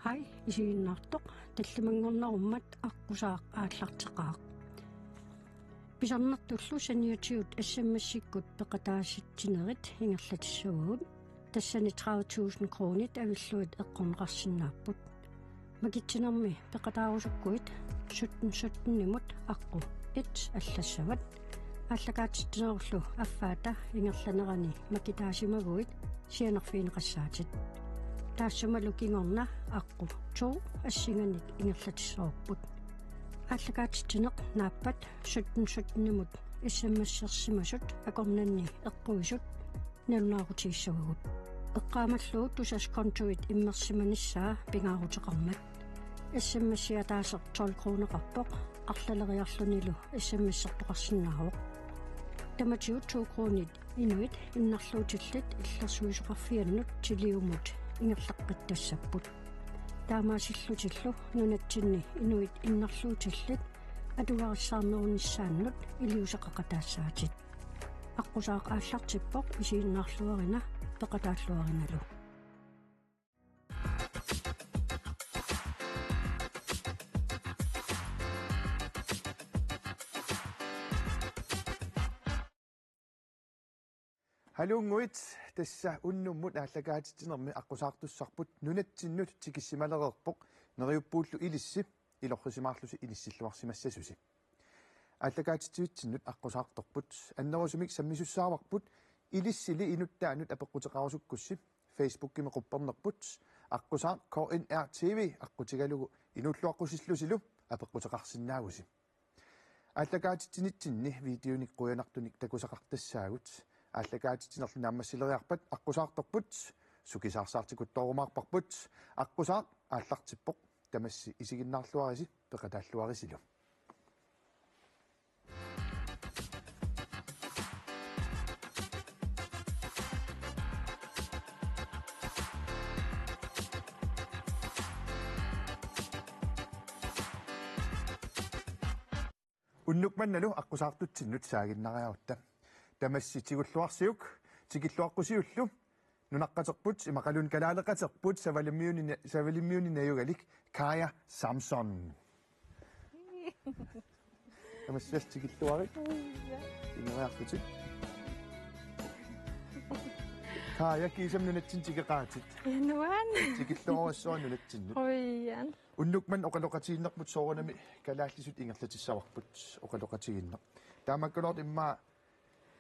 Hej, isiinnaartoq tallimangornarummat аққусаақ ааллартеқаақ писарнартуллу саниутиут ассаммассиккут пеқатаасситсинерит ингерлатиссугут тассани 30,000 кронит авиллуит эққорнеқарсинааппут макитсинерми пеқатаарусуккуит 17-17-нимут аққу ит аллассават аллакаатиттинеруллу аффаата ингерланерани макитаасимагуит сианерфиинеқассаатит таассамалу кингорна аққу тоо ассинганик ингерлатиссоорпут аллакаатиттинеқ нааппат 17-17-нимут иссаммассерсимасут акорнанни эққуисут нернаарутииссагут эққаамаллуут тусас контуит иммерсиманиссаа пингаарутеқармат иссаммассиатаасер 12 кронеқарпоқ арлалериарлунилу иссаммассертоқарсинааруоқ таматиут 2 кронит инуит иннарлуутиллит иллерсуисоқарфианнут тилиумут ингерлаққаттассаппут таамаасиллутиллу нунатсинни инуит иннарлуутиллит атуариссаарнерунissaannут илиусеқақатаассаатит аққусаақ ааллартиппоқ исииннаарлуарина пеқатааллуариналу Halunguit tassa unnummut aallakaatittinermi аққусаартуссарпут нунатсиннут тикиссималерерпоқ нериуппууллу илисси илоррисимаарлуси илиссиллуарсимассасуси ааллакаатитсивитсиннут аққусаарторпут аннерусумик саммисуссааварпут илиссили инуттаанут апеққутеқарусуккусси Facebook-кими қуппернерпут аққусаа KNR TV аққутигалугу инуллуаққусиллусилу апеққутеқарсинаагуси ааллакаатитсинитсинни видеоник қуянартуник такусақартассаагут ааллакаатитинерлу нааммассилериарпат аққусаарторпут сукисаарсаартикут тоорумаарпарпут аққусаа ааллартиппоқ тамасси исигиннаарлуариси пеқатааллуарисилу уннукманналу аққусаартутсиннут саагиннариарутта тамасси тигуллуарсиук тигиллуаққусиуллу нунаққатерпут имақалун калаалеқатерпут савалиммиуни наюгалик Kaya Samson тамассиас тигиллуарик инериарфутик Kaya кисам нунатсин тигеқаатит януан тигиллуаруссуа нунатсиннут ойян уннукман оқалоқатииннерпут соорунами калааллисут ингерлатиссаварпут оқалоқатигиннер таамаккулорт имма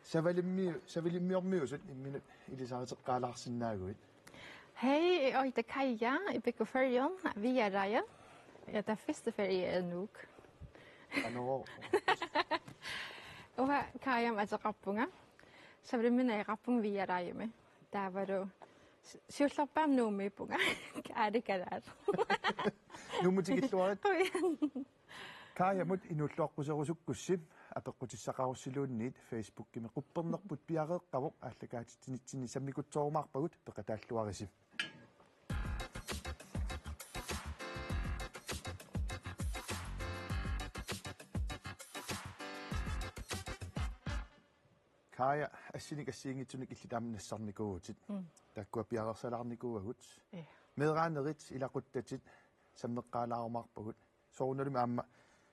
савалиммиормиусут имминут илисааритеққалаарсинаагуит Hej, og det kan jeg. Jeg bygger ferien via Raja. Ja, det er første ferie nu. аноо Og hvad kan jeg med rappunga? Så vil jeg rappung via Raja med. Der var du sjovt nu med punga. Er det kan der? нумутигиллуарат каямут инуллуаққусерусуккусси апеққутиссақаруссилуунниит Facebook-кими қуппернерпут пиареэққавоқ ааллакаатитсинитсини саммикутсоорумаарпагут пеқатааллуариси кая ассиник ассиингитсуник иллитаамнассарникуугутит таккуа пиарерсалаарникууагут медраанерит илақуттатит саммеққаалаарумаарпагут сооруналуми аама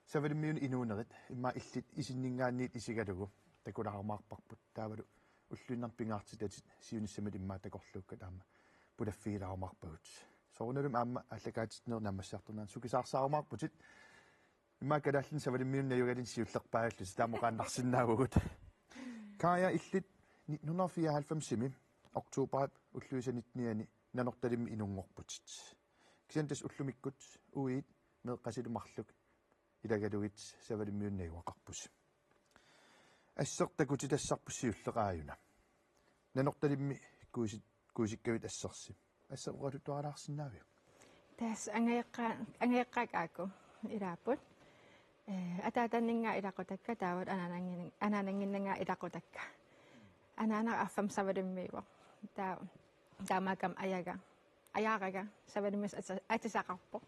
савалиммиуни инуунерит имма иллит исиннингаанниит исигалугу такулаарумаарпарпут таавалу уллуиннарпингаартитатит сиуниссамат иммаа такорлуукка таама пулаффигилаарумаарпагут сооруналуми аама аллакаатитнер намассаартунаан сукисаарсаарумаарпутит имма калааллин савалиммиунна югалин сиуллерпаагаллус таамоқааннарсинаагугут Kaya иллит 1994-ми октооберат уллуисанитниани нанорталимми инунгорпутит кисантас уллумиккут уиит меэққасилумарлук илагалугит савалиммиуннагуақарпус ассертакути тассарпуссиуллеқааюна нанорталимми куисиккавит ассерси ассеқуратуаралаарсинаави Тас ангеққакааку илааппут атаатаннинга илақутакка таават ананангиннага илақутакка анана аффам савалиммиуа таамакам аяарага савалимис атисақарпо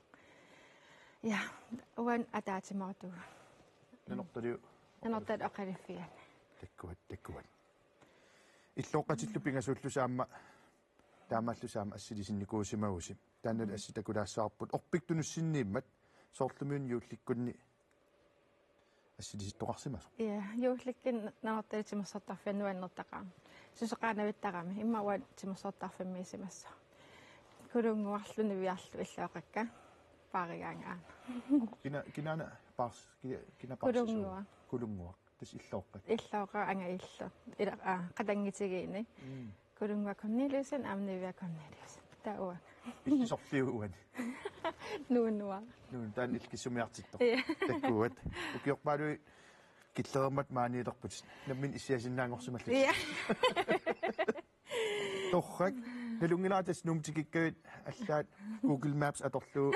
я уан атаатимаату нанортат оқалиффиан таккуат иллоққатиллу пингасууллусаама таамааллусаама ассилисинникуусимагуси тааннал асситакулаассаарпут орпиктунуссиннииммат соорлумиун юулликкунни ассилиситтоқарсимасо я юулликкин наарталитимерсартарфианнуаннертақаа сусеқаанавиттарами иммауат тимерсартарфиммиисимассо кулунгуарлуни виарлу иллаоқакка пааригаангаа кинана паарс кина паарс кулунгуа тас иллаоқа ангаиллу ила қатангитигиини кулунгуа Corneliusen амнивиа Cornelius тауа иллисорлиуани нуунуа таан илкиссумиартиттор таккуат укиорпаалуи киллереммат maaниилерпут наммин исиасиннаангорсималлу торрак налунгилаатас нумтикиккавит аллаат Google Maps аторлуу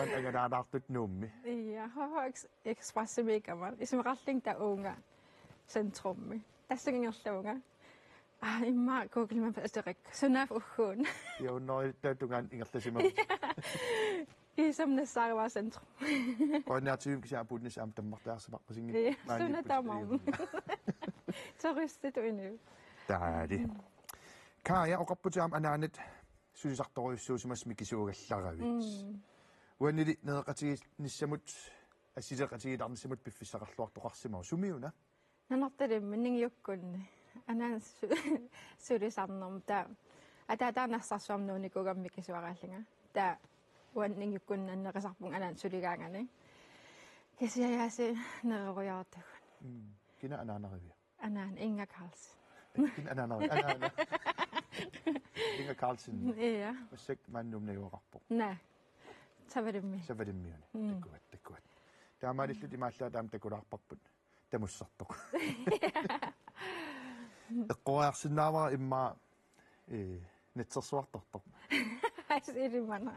ан аганаартут нуумми ja hawaks ekspressimikamman ismeralling ta unga centrummi тассагингерлуунга имма Google Maps астерик сунав ухуун яуннори таатунгаан ингерласима исамнасаарва центрум орнартиум кисаапуутнис аам таммартаарсамарпасинги суна тамам ториституини таали кая оқарпутаам анаанат сулисарторуйуссуусимас микисуугалларавит уанили неэқатиги ниссамут ассилеқатигиларнисамут пиффиссақарлуартоқарсимау сумиуна нанарталимми нингиуккунни анаан сулисарнерм та атаатаарнассарсуарнууникугамми кисуарааллинга та уаннингиуккуннаннеқисарпун анаан сулигаангани кисиаяаси неруяартуг кина анаанеривиа анаан Inga Carlsen кина анаанери Inga Carlsen ja массак мааннумнагуоқарпо на саваримми таккуат таамаалиллу тимааллаа таам такулаарпарпут тамуссартоқ эққуаарсинаавара имма нэтсерсуартортор асиримана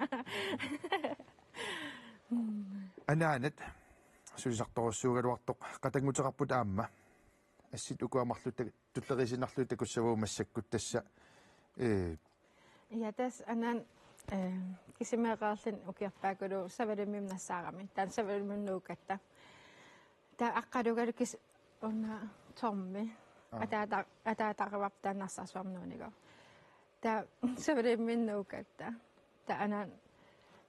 анаанат сулисарторуссуугалуартоқ қатангутерарпут аама ассит укуамарлут туллерисинарлу такуссавуу массаккут тасса ja tas anan кисимеэраарлин укиарпаакулу савалиммим нассаарами таан савалиммун нуукатта таа аққалугалу кис онна торми атаатақавап тааннарсаарсуарнууниго таа савалиммин нуукатта таа анан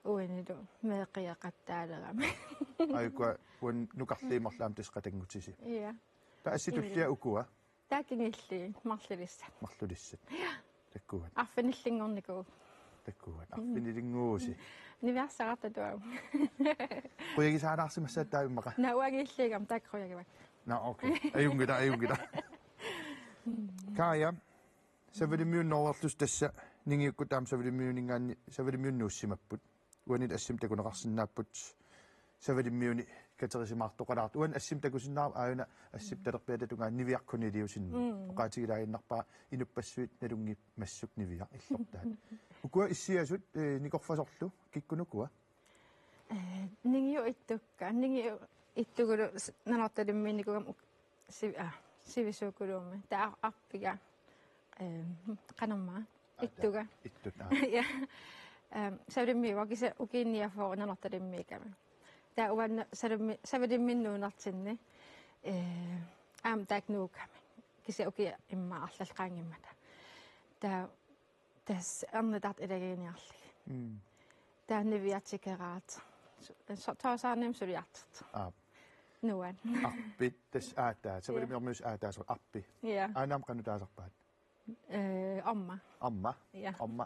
уинилу меэқиақаттаалерами айкуа уан нукарлиимерлаам тисқатангутиси я таа асситуллиа укуа таакингилли марлулиссат таккуат арфиниллингорнику таккуат арфинилингууси ниверсарататуа қуягисаанаарсимассаат таавиммақа науагииллигам тааккруягивак на окей аюнгила кая савилимиун ноорлус тасса нингиукку таам савилимиунингаанни савилимиуннууссимаппут уанит ассим такунеқарсинааппут савилимиуни катерисимаартоқалаарт уан ассим такусиннаар ааюна ассип талерпиататунгаа нивиаркунилиусинни оқаатигилаиннарпаа инуппассуит налунги массук нивиар иллортаат укуа иссиасут никорфасорлу киккунукуа нингиу иттукка нингиу иттугулу нанарталимминикугам сивисуукулуумми таа арпига канамма иттуга я савриммиуа киса укиинниафоо нанарталиммиками таа уанна савримминнуунартинни аам таакнууками киса уки имма арлалqaangimмата таа тас арнатарт илагиниарлик таа нивиатикераат таасаарним сулиартэрт нуан арпит тас аатаа савримиормиус аатаасо арпи аанам канутаасарпаат 엄마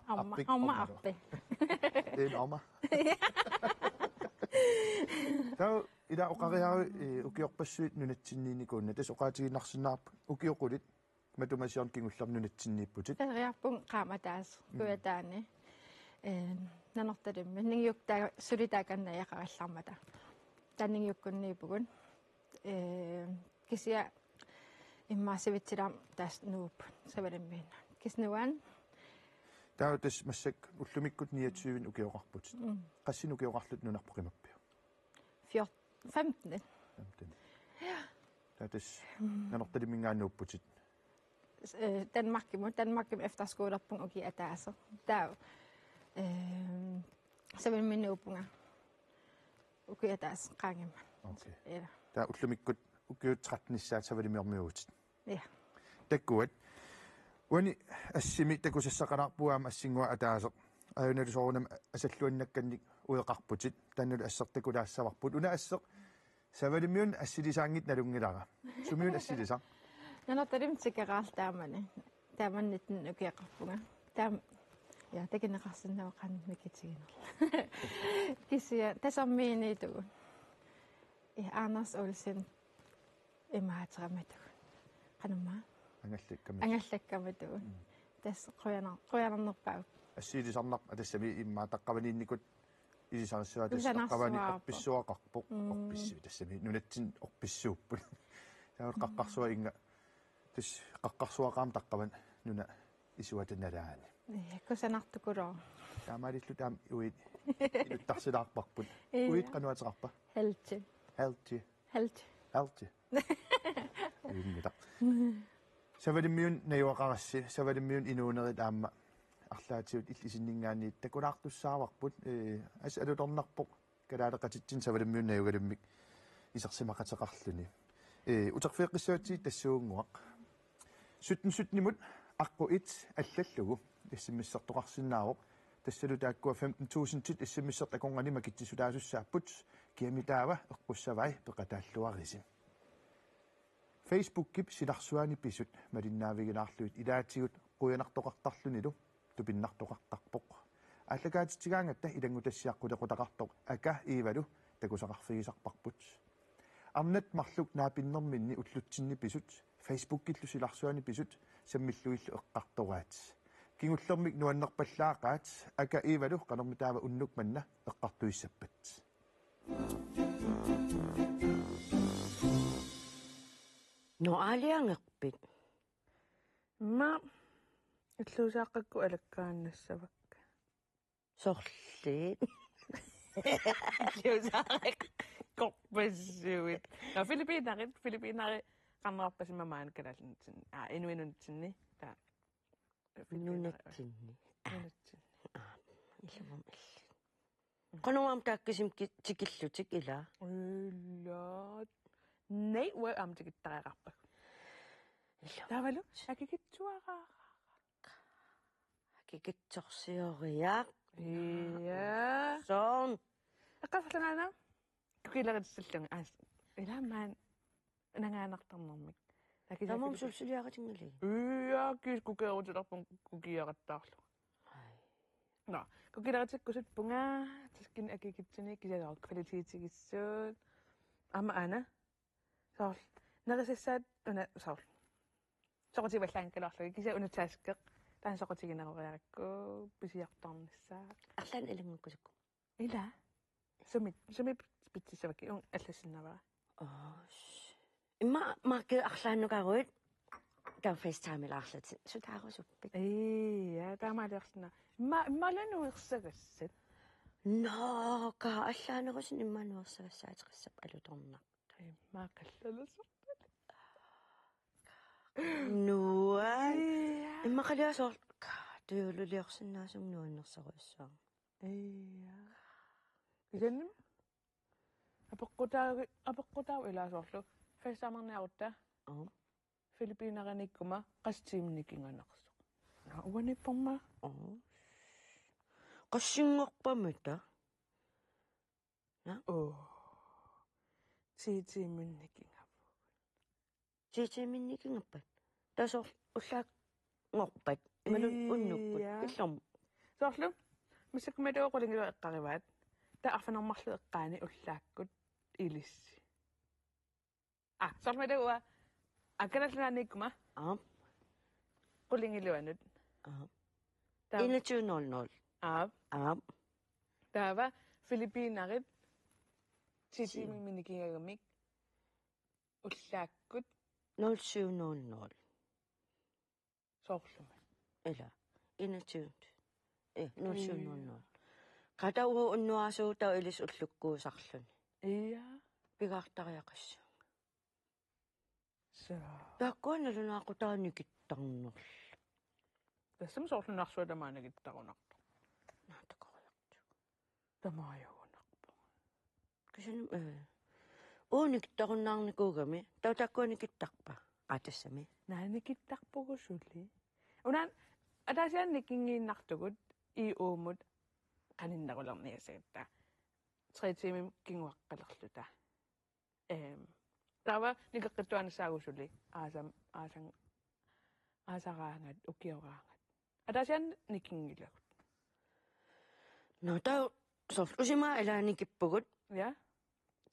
앞에 엄마 таа ида оқариару укиорпассуит нунатсинниникуунна тас оқаатигинарсинаарпу укиоқулит матумасиорн кингуллер нунатсиннииппутит тариарпун qaamataas куятаани нанорталимми нингиуктаа сулитааканнаякараллармата таннингиуккунниипугун кисиа иммаасивитсилаам таас нууп савалиммиина киснуан таа тас массак уллумиккут 29 укиоқарпут qassinu укиоқарлут нунарпоқимаппиу 15 таа тас нанорталимингааннууппутит Danmarkim efterskolerpung uki ataasa tаа савалимминуупунга уки атаас qaangimma окей таа уллумиккут укиутсартнissaat савалимиормиуутит я таккуат Wani assimi takusassaqanarpuaama assingua ataaseq ayunalu soorunam asalluannakkannik ueqarputit tannulu assertakulaassavарпут una asseq savalimiun assilisaangit nalungilara sumiun assilisa Nanattarim tikeraartaamani taamannitten ukiaqarpunga taam ja tekinneqarsinnava qannikitiginerla kisia tasammiiniitugu Anders Olsen imaateramatu qanumma angallakkamatu tas qoyanarnerpaa assilisarnaq atassami immaa taqqavaniinnikut ilisarissua taqqavani orpissuaqarpoq orpissi tassami nunatsin orpissuupput taawut qaqqarsuа inga tas qaqqarsuaqaam taqqavan nuna isuatanalaani kusanartukuro taamaalillu taam uit iluttarsilaarparput uit qanuateqarpa helti ingita savalimmiun najuaqarassi savalimmiun inuunerit aamma арлаатиут иллисиннингаани такулаартуссаарварпут ас алуторнарпоq калаалеқатитсин савалиммиун наюгалиммик исерсимақатеқарлүни утерфеққиссаатси тассуунгуақ суттнимут аққу 1 аллаллугу иссиммиссертоқарсинаавоқ тассалу тааккуа 15000 тит иссиммиссерт аконгани макитсисулаасуссааппут киамитаава эққуссавай пеқатааллуариси Facebook кип силарсуани писут малиннаавигилаарлуит илаатигут қуянартоқартарлунилу тупиннартоқартарпоқ аллагаатитсигаангатта илангутассиаққулеқутақартоқ ака иивалу такусақарфигисарпарпут арнат марлук наапиннэрминни уллутсинни писут Facebook киллу силарсуани писут саммиллуиллу эққартораат кингуллермик нуаннерпаллаақаат ака иивалу канэрмитаава уннук манна эққартуиссаппат No aliangерпит ма иллуусааққакку алаккааннассавак сорлит иллуусааққак корпассуит на филиппинари qannerarpasimamaana kalalunitsin inuinunitsinni ta нунатсинни илумам qonumam taakkisim tikillutik ila уллаат nei уа амтикиттариақарпак тавалу акикитсуараа акикитсорсиориақ иа сон аққарланаана кукилеритсаллунга иламаан нангаанартарнэрмик тамам сулсулиаратингали иа кис кукеерутиларпун кукиараттаарлу на кукилеритиккусут пунга тискин акикитсуни кисалаа квалититигиссуут ама ана соор нерисассаат уна соор соқутиваллаанкаларлуги киса унутааскеқ таан соқутигинеруриаракку писиартарнissaа арлаан илангуккусукку ила сумит питсисаваки ун аллассиннавара имма марке арлааннукаруит таа фейстаймилаарлат сутаарусуппит иа таамаалиарсина иммалануерсагассат ка аллаанерусин иммануерсагассаатеқиссап алуторнар маақаллаласо нуа иммақалиасоор туйулулиорсинаасум нуаннерсаруиссаа иа иганним апеққутаа илаасоорлу фейсаамерниарутта филиппинараниккума қастиимникинганерсо уаниппорма qassingorpamata титиминникингаппат тасор уллаак ngorpat малун уннуккут иллорм соорлу мисакмалуоқулингилу эққариваат та арфанермарлу эққаани уллааккут илисси соорлмалуа аканаллааниккума qulingilluanut 21:00 таава филиппинаrit титиминникингагамик уллааккут 07:00 соорлума ила 21 07:00 qatauhu unnuaasuutau ilis ullukkuusarluni иа пигаартариақасса са тааккуаналунаақутааникиттарнерл тассам соорлунарсуа тамаанагиттарунарто наатакориарту тамааюунарпо кисанум ууникиттаруннаарникуугами таутаккуаникиттарпа атассами нааникиттарпугусули Unan adasian nikinginnartugut I uumut qaninnarularniasagta. 3 tiimim kinguaqqalerluta. Tava nikaqqittuanassaagusulli aasaraangat ukioraangat. Adasian nikingilagut. No tau sorlusima elaanikippugut. Ja?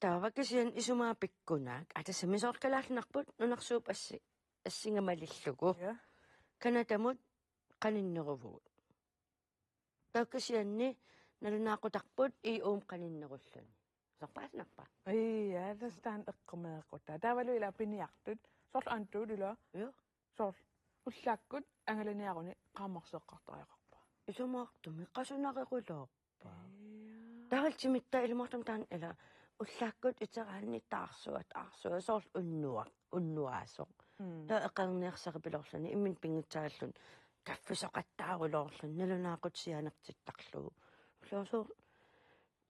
Taavakisian isumaa pikkunaak atassamisoorkalaalnarput nunarsuup assingamalillugu. Ja? Kanatamut qaninneruvugut. Taukasianni nalunaaqutaqput ium qaninnerulluni. Sorpaasnarpa. Ja, tastaan eqqumaaqqutta. Tavalu ila piniartut. Sort antuut ila. Jo. Sort ullaakkut angalaniaruni qaammarseeqqartariaqarpa. Isumaartumi qasunariqulorpa. Taaltimitta ilmortum taan ila ullaakkut iteraanni taarsuat sort unnuaasoq. Ta eqarniarsaripilorluni immin pingutsaallun kaffisoqattaarulorlun nalunaaqut sianertittarlugu.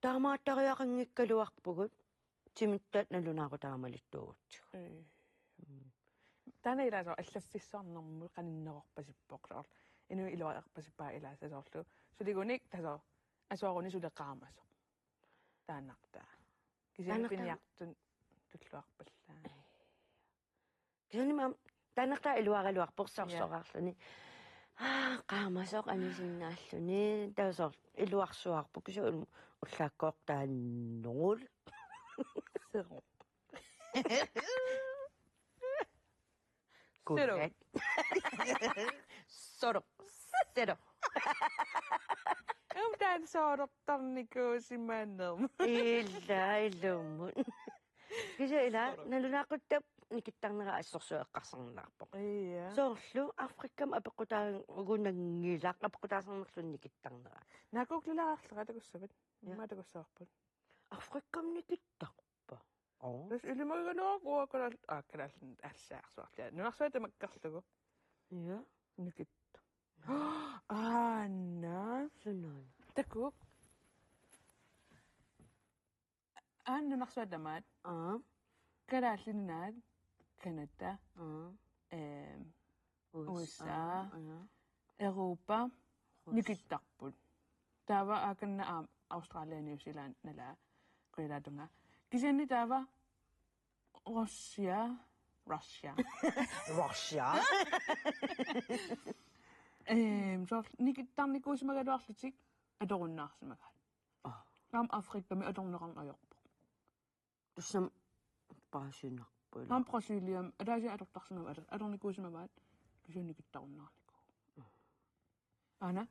Taamaattariaqanngikkaluarpugut timittat nalunaaqutaamalittuugut. Tana ila so allaffissarnermu qaninnerorpasippoqlor. Inu iluaqarpasippaa ila sasorlu. Suligunik taso asuaruni suleqaamasoq. Taannartaa. Kisiapiniartun tulluarpallaa. Kisanimam taannartaa iluaqaluarporsorsoraarluni. Qaamasoq anisinnaalluni taasor iluarsuarpu kisu ullaakkoortaannerul. Sero. Correct. Soro. Sero. Tan soorortarnikuusimannum. Illa illumun. Kisa ila nalunaaquttab nikittarnera assorsueqqarsarnaarpoq. Iya. Soorlu Afrikam apequtaang ugunangilaq apequtaasarnerlun nikittarnera. Nakuklilaqarlera takussavit. Ma takussaarput. Afrikam nikittarpa. Oo. Tas ilimaganuaqua kalal kalallin assaarsuarla. Nunarsuata makkarlugu. Ja. Nikit. Anna. Sunan. Takuk. Nunarsuatamaat. Kalallinaat. Kanada. USA. Europa. Nikittarput. Tava akanna Australia New Zealand nala qiladunga. Kisani tava Russia. Russia. Så nikittarnikuusimagaluarlutik atorunnaarsimagat. Ram Afrika mi atornerang ajorpo. Tussam paasinnarpu. Ram Brasilium adasi atortarsimagat atornikuusimagaat kisunikittarunnaarliku. Ana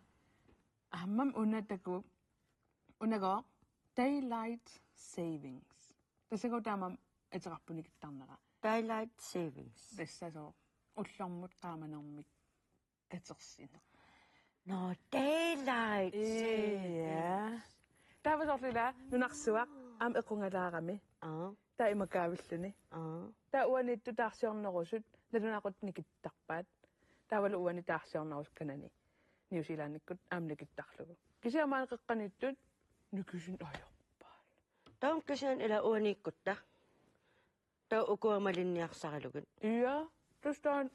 ammam unnataku unago daylight savings. Tasego tamam eterappunikittarnera. Daylight savings. Tässä so ullormut qaamanermik atersina. No daylight Ja. Tava sorlila nunarsuaq am equngalaarami. Ta imakaavilluni. Ta uanittu taarsiornerusut lalunaqut nikittarpaat. Tavalu uani taarsiornerus kanani. New Zealandikkut amnikittarlugu. Kisiamaan qeqqanittut nykysin ajorpaal. Taun kisian ila uanikkutta. Tau ukuamalinniarsaralugut. Ja, tustaan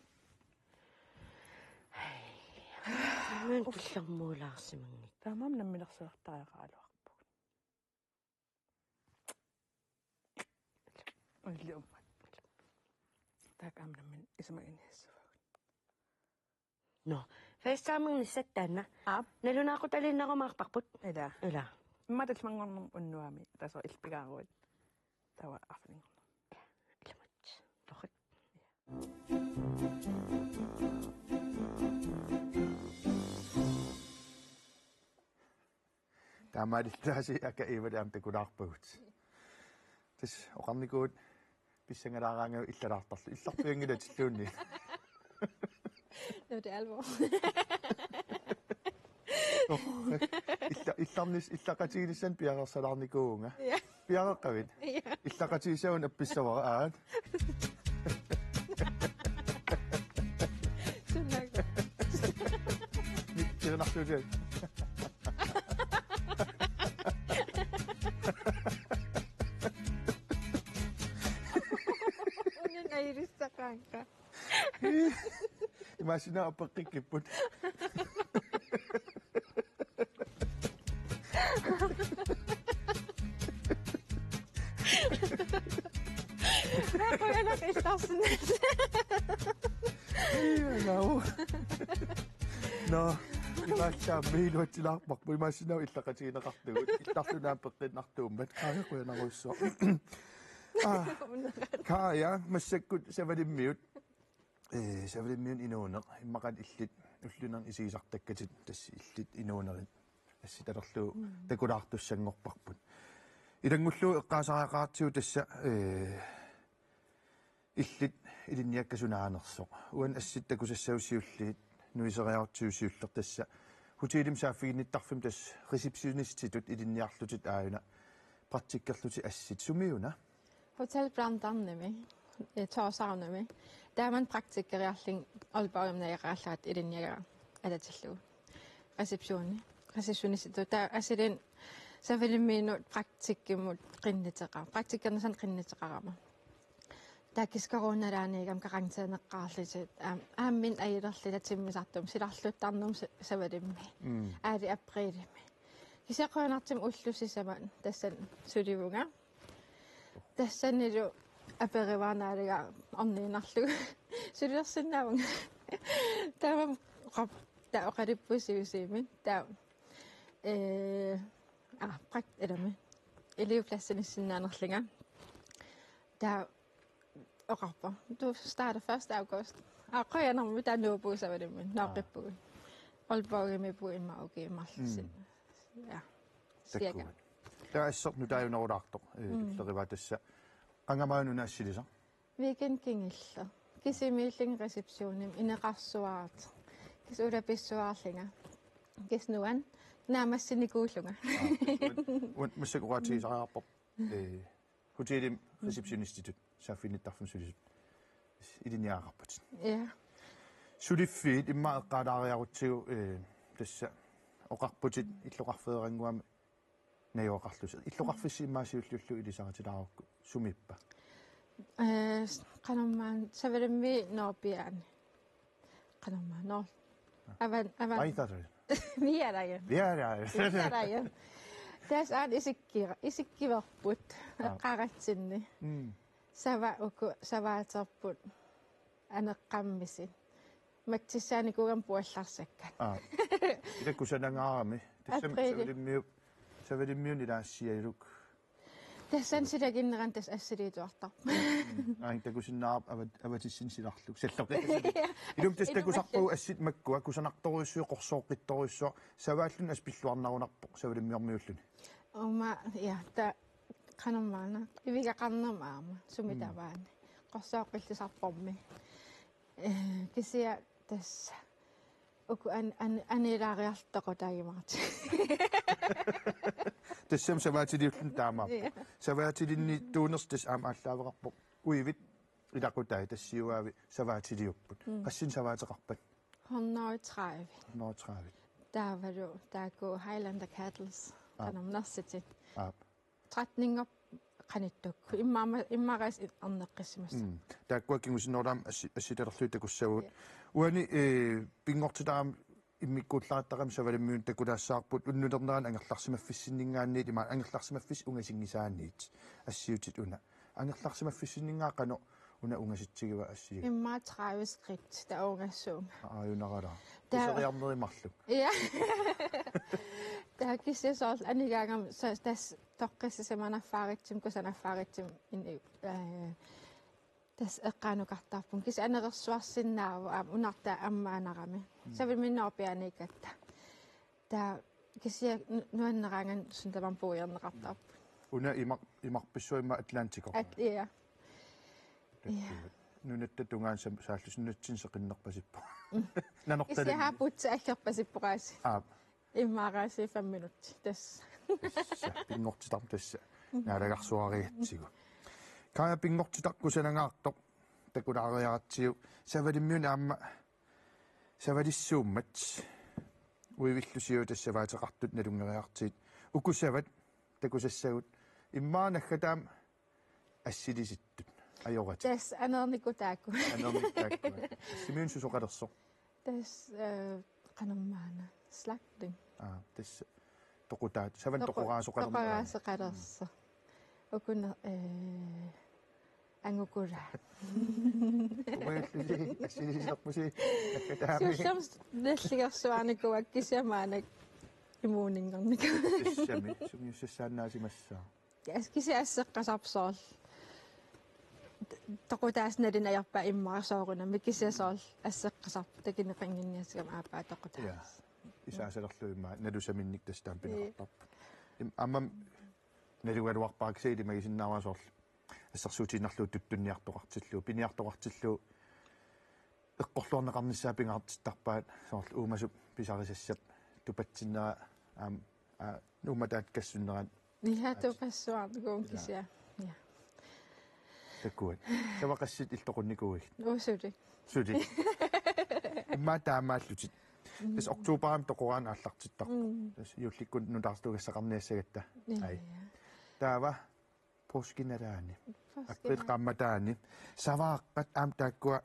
Myn tullarmuulaarsimangit. tamam nammilersuartariaqaaluarpu. Olli ummat. Taak nammin ismainiassuvagut. No, festaamang nissattaanna. Aap. Nalunaaqutalinnarumaarparput. Ila. Ila. Matalmangornum unnuami taso ilpigaaruit. Tawa afning. Ilmat. Tohut. таамаалиллааси ака ивалаам такулаарпагут тас оқарникуут писсангалаараангау иллалаартарлу илларпиангила тиллуунни Nu er det alvor. илларнис иллақатигилиссан пиарерсалаарникуунга Ja. пиареққавит Ja. иллақатигисаун апписсавара аат Sådan nok. тирнартулиат Una nairis sa kanka. Imagina apaqqikkiput. Kuya nakistarsin. Nau. No. Imagina miiluatilaarparpu imagina illaqatigineqartugut illarlunaam peqqinartuummat kaaqaquyanaqusso. Kaja massakkut savalimmiut savalimmiun inuuneq immaqat illit ullunerni isigisartakkatit tassi illit inuunerit assitalerlu takulaartussanngorparput ilangullu eqqaasariaqaartiu tassa illit ilinniakkasunaanерсоq uan assittakusassaussiulliit nuiseriartiusiuller tassa hutilim saaffiginnittarfim tass receptionistitut ilinniarlutit aayuna praktikkerluti assit sumiuna Hotel Brandarnimi, Torsarnimi. Der man praktikeriarling Aalborgimnaaqallaat ilinniaga alatillu. Receptionistitut. Der asiden savelimmiinut praktikkimut qinniteqa. Praktikkernasan qinniteqarama. Takiskarunalaaniigam qarangtaaneqqaarlisit aammin ayilerlila timmisartum silarluttarnum savalimmi. Aali aprilimi. Kiseqoonartim ullusisaman tassan sulivunga. Тассанилу апериваанаалига орниинарлугу сулерсиннаавнга таамам қап таоқалиппусиусиимин таа практ элами элевплассаниссиннаанерлинга таа оқарпа ту старта 1 august аққоянарми таануупуусавалиммин нааққиппугу олбоогими пуиммауги марлсин я сиага Taassert nu taajunarulaartoq иллериваатасса qangamaanuna assilisa weekend kingilla kisimiilling receptionim ineqarsuarat kisuulapissuaarlinga kisnuan naamassinikuullunga massakuqaatigisariarpoq hotelim receptionistitut saaffinittarfum sulisut iliniaaqarpat ja suliffiit imma eqqaalaariarutsigu tassa oqarputit illoqarfeeranguam nayoqarlusa illoqarfissiimmaasiullullu ilisaratilaarukku sumippa qanammaan saverimmi noopiaani qanammaan no avan aitari vieraja tässä on isikkiverput qaratsinni sava uku savaaterput aneqqammisin matsissaanikugan puallarsakkan itakkusanangaarami tassamsavelimmiu savelimmiun ilaassiailuk tassan silaginneran tas assiliituartar takusinnaarap avatissin silarluk salloqi ilum tastakusarpuu assit makkua kusanartoruissuo qorsooqqittoruissuo savaallun aspilluarnarunarpoq savelimmiormiulluni oma ja ta qanammaana ivigaqarnermaama sumitavaani qorsooqqillisarpormi kisia tassa uku anilaariartoqo taagimarti tassam savaatiliullun taamaarpoq savaatilinni tuunerstas aama ааllaавеқарpoq uivit ilaqutai tassiuaavi savaatiliupput qassin savaateqarpat 130 taavalu taaku Highlander Cattles qanamnersitit tratninger qanittukku immaras arneqqissimassa taakkuakkingusinnoorlaam assitalerluit takussaguut uani pingortitaam immikkuullarattaqam savalimmiun takulaassаарput unnulerneran angerlarsimaffissinningaanniit ima angerlarsimaffis ungasingisaanniit assiutit una angerlarsimaffissinningaaqano una ungasitsigiva assigi imma 30 skript taungassuum aajunarala tiseriarnerimarlu ja taakissasoorl anigaangam tas toqqissamanaffaritsim kusanaffaritsim tas eqqaanukartarpun kis anerersuarsinnaavu unarta ammaanarami savilminnoorpianiikatta ta kisia nuannerangan suntavan puujerneqartarp una imarpissuimma Atlantico ja nunatta tungaan saallus nutsin seqinnerpasippu kisia haputsa allerpasippuqaasi immaaqaasi 5 minutti tas pingortitar tassa naalagarsuariatsigu kaja pingortitarkusanangaartoq takulaariaratsiu savalimmiun aamma savalissuummat uivillusiu tassavaateqartut nalungeriartiit ukussavat takusassagut immaanaggataam assilisittut ajorat tas anernikutaakku simun susoqalersoq Tässä kanamaana slakting. Tässä tokutaan. Sävän tokukaasukanum. Tokukaasukanassa. Okuna angukura. Syössäms nessigassuaaniku akkisiamaanak imuuningarniku. Syössämi. Syössässään nääsimässään. Kisiässäqqasapsool. Toqutaas nadin ayarpa immaarsooruna mikisiasool asseqqasap takineqanginniasgam aapaa toqutaas. Isaasalerluimmaa nalusaminnik tastaan pineqartarpa. Ammam nalugaluarpaakseili magisinnaavasoorl ассерсуутиннарлуу туттунниартоқартиллуу пиниартоқартиллуу эққорлуорнеқарнissaа пингаартиттарпаат соорлу уумасуп писарисассат тупатсиннера нууматаат кассуннерат нихатупассуартгуун кися я такуат тавақассит иллоқунникуугит уусули сули имма таамааллутит тас октооберам тоқораан ааллартиттарпу тас юлликкун нутаартугассақарниассагатта ай таава Poskinaраани аппил qammatаани савааққат аам тааккуа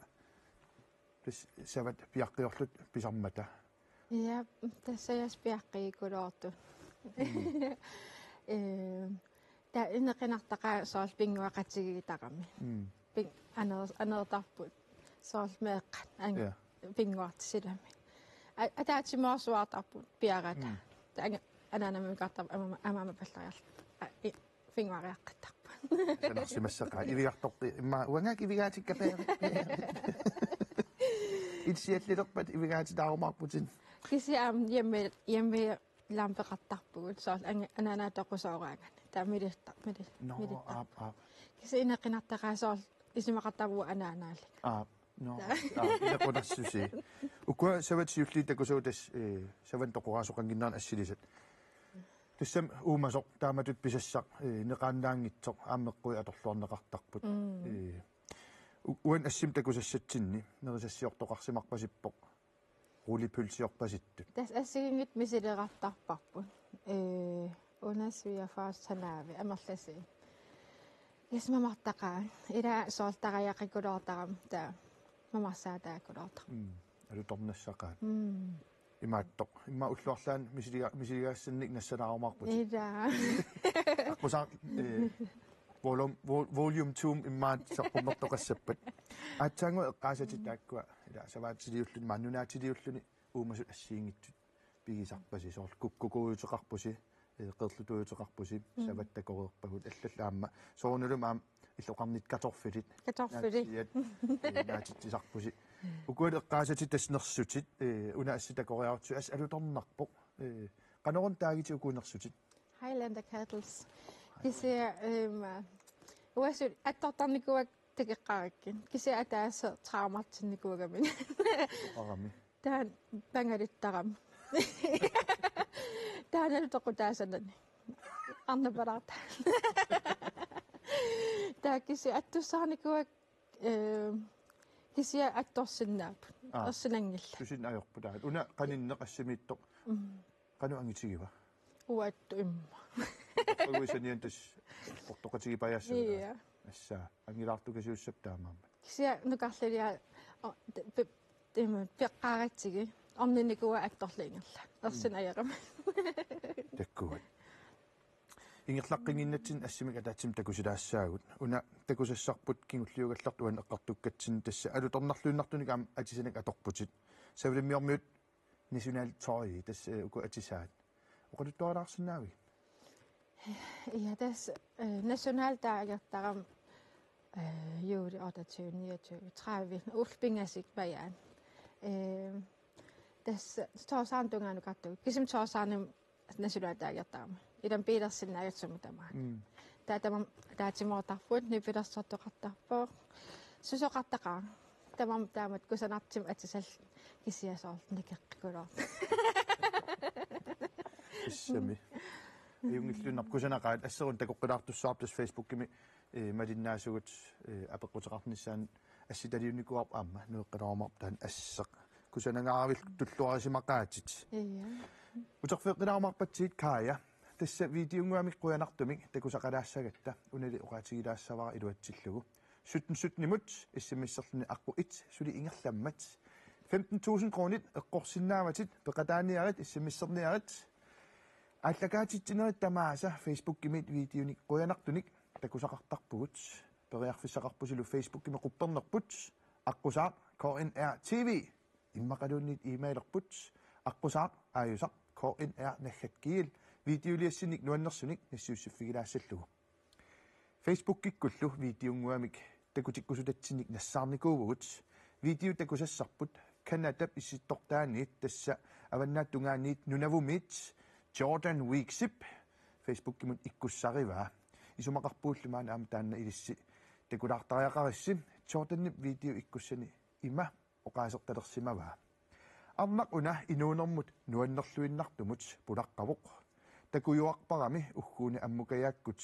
пис сават пиаққиорлут писармата я тассаяс пиаққигулоорту та иннеқинартақаа соол пингуақатигитақами пин анертарпут соол меэққат анга пингуартисилами атаатимоорсуартарпут пиарата таанга ананамикартар амама паллариарл пингуариаққаттарпу санарсимассақаа ивиарторти имма уангаак ивигаатиккапаа итсиаллилерпат ивигаатитаарумаарпутин кисиам ямме лампеқартарпугут соол ананаатоқусоораангани таамилиттар милиттар кисинеқинартақаа соол исимақартаву анаанаали no илақунарсуси укуа саватсиулли такусуутас саван тоқораасоқангиннаар ассилисат туссам уумасоқ тааматут писассақ неқааннаангитсоқ ааммеққуи аторлуарнеқартарпут уан ассим такусассатсинни нерисассиортоқарсимарпасиппоқ рулипулсиорпаситтут тас ассигингит мисилеқартарпарпут унасвиа фаастанаави амерласи ясмамартақаа ила соолтариақикулоортарам таа мамарсаатаакулоортар алуторнассақаат имааттоқ имма уллуарлаан мисилигаассанник нассанаарумаарпут ида аккусаа volume 2 иммаат саққуммертоқассаппат аатсаангу эққаасатитааккуа ила саваатсилиуллуни маннунаатилиуллуни уумасут ассиингитсут пигисарпаси соорл куккукуутеқарпуси qerlutuuteqarpusi savattakoreerpagut аллаллаама соорнулум аам иллоқарнит каторфилит наатитсарпуси укуат эққаасати таснерсутит уна асситакориарту ас алуторнарпоқ канорун таагити укуунерсутит Highlander Cattles кися уасут аттортарникуак текеққараккин кися атааса траумартинникуагамин арами таан пангалиттарам таанал тоқутаасанани арнапаларта таакиси аттуссаарникуак кися атторсиннаап ерсинангилла тусин аёрпутаат уна каниннеқассимииттоқ кану ангитигива уатту имма агуисаниантас ортоқатигипаяссаа ассаа ангилаартукасиуссап таамаама кися нукарлалиа пеққааратсиги орниникуа атторлиингерла ерсин аярама таккуат ингерлаққингиннатсин ассимик атаатсим такусилаассаагут уна такусассарпут кингуллиугалларту уан эққартуккатсин тасса алуторнарлуиннартуник аам атисанак аторпутит савлиммиормиут национал тори тасса уку атисаат оқалуттуараарсинаави ja tässä nationaldaagертарам юули 28 улпингасик баяан tässä тоосаантунгану катту кисим тоосааним националдаагертарам илам пилерсинаагатсумутамаа таатимоортарфуут нипилерсортоқартарпоо сусоқартақаа тамам таамат кусанартим атисал кисиасоор никеққикулоор иссами юнгиллуннар кусанақаат ассерун такоққилаартуссаартус фейсбуккими малиннаасугут апеққутеқарниссаан асситалиуникуарп аама нуэққилаормартаан ассеқ кусанангааравил туллуарисимақаатит утерфеққилаармарпатсиит кая тасса видеонгуамик қуянартумик такусақалаассагатта унали уқаатигилаассавара илуатсиллугу сутнимут иссимиссерлуни аққу ит сули ингерламмат 15.000 kronit eqqorsinnaamatit peqataaniarit issimissерниarit ааллакаатитсинерит тамааса Facebook кимит видеоник қуянартуник такусақартарпугут периарфиссақарпусилу Facebook кими қуппернерпут аққусаақ KNR TV иммақалууннит имейлерпут аққусаақ ааюсақ KNR наггаккиил видеолиассиник нуаннерсуник нассууссиффигилаассаллугу Facebook киккуллу видеонгуамик такутиккусутатсиник нассаарникуугут видео такусассарпут канатап исситтортааниит тасса аваннааттунгаанниит нунавумит Jordan Weeksip Facebook кимут иккуссариваа исумақарпууллумаана аама таанна илисси такулаартариақарисси Jordan видео иккуссани има оқаасерталерсимаваа арнақ уна инуунэрмут нуаннерлуиннартумут пулаққавоқ такуюарпарами уггууни аммукаяаккут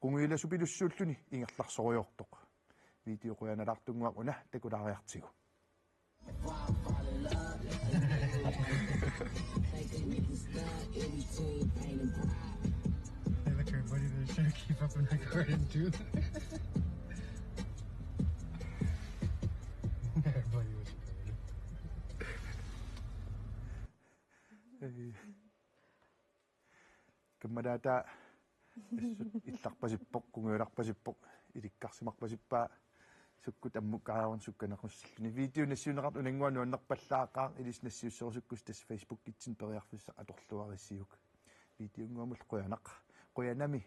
қунгуиласупилуссууллуни ингерларсориортоқ видео қуяналаартунгуақ уна такулаариартигу Hey, look, everybody, they're trying to keep up and recording too. Everybody was recording. Kammadata илларпасиппоқ кунгуиларпасиппоқ иликкарсимарпасиппаа суккут аммуккаарун сукканернуссаллуни видео нассиунеқарту нангуану аннерпаллаақаа илис нассиуссерусуккус тас Facebook китсин периарфисса аторлуариссиук видеонгуамул қуянами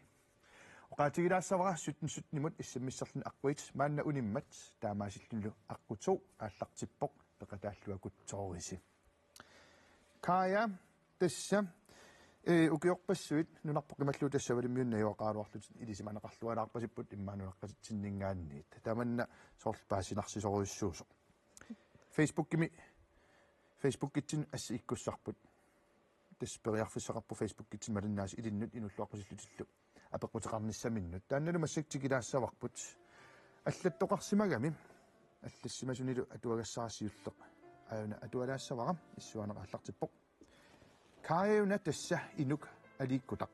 оқаатигилаассавара суттимут иссаммиссерлун аққуит маанна униммат таамаасиллунлу аққутсо ааллартиппоқ пеқатааллуакут тоориси кая тасса укиорпассуит нунарпоқималлуу тассавалиммиунна юоқаалуарлут илисиманеқарлуалаарпасиппут иммаануаққатитсиннингаанниит таманна соорлпаасинарсисоруйуссуусо Facebook китсин асси иккуссарпут таспериарфиссақарпу Facebook китсин малиннаас илиннут инуллуаққусиллутиллу апеқутеқарниссаминнут таанналу массактикилаассаварпут аллаттоқарсимагами аллассимасунилу атуагассаассиуллеқ аюна атуалаассавара иссуанеқааллартиппоқ кааюна тасса инук аликкутақ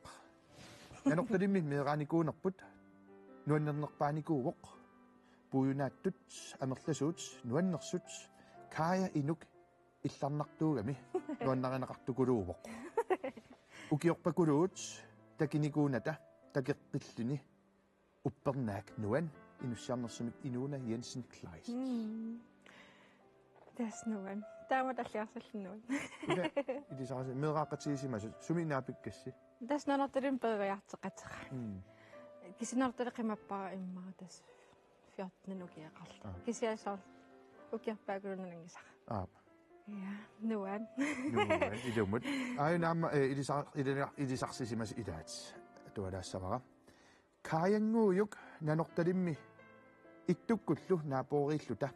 нанорталимми меэрааникуунерпут нуаннернерпааникууоқ пуюнааттут амерласуут нуаннерсут кая инук илларнартуугами нуаннаринеқартукулуувоқ укиорпакулуут такиникууната такеққиллуни уппернаак нуан инуссаарнерсумик инууна Jensen Kleist That's no one. Tämä talliarsallunnuun. Idisarasi meeraaqatiisimasut suminaapikkassi. Tässä nanartalun periarteqatera. Kisinartaleqimappaa immaa tas 14 ukiaqarlu. Kisiasaar ukiarpaakulununangisaq. Ja, nuan. Nuan ilumut. Ainaamma idisarsissimas ilaat. Tualaassavara. Kaayanguuyuk nanortalimmi ittukkullu naapooriilluta.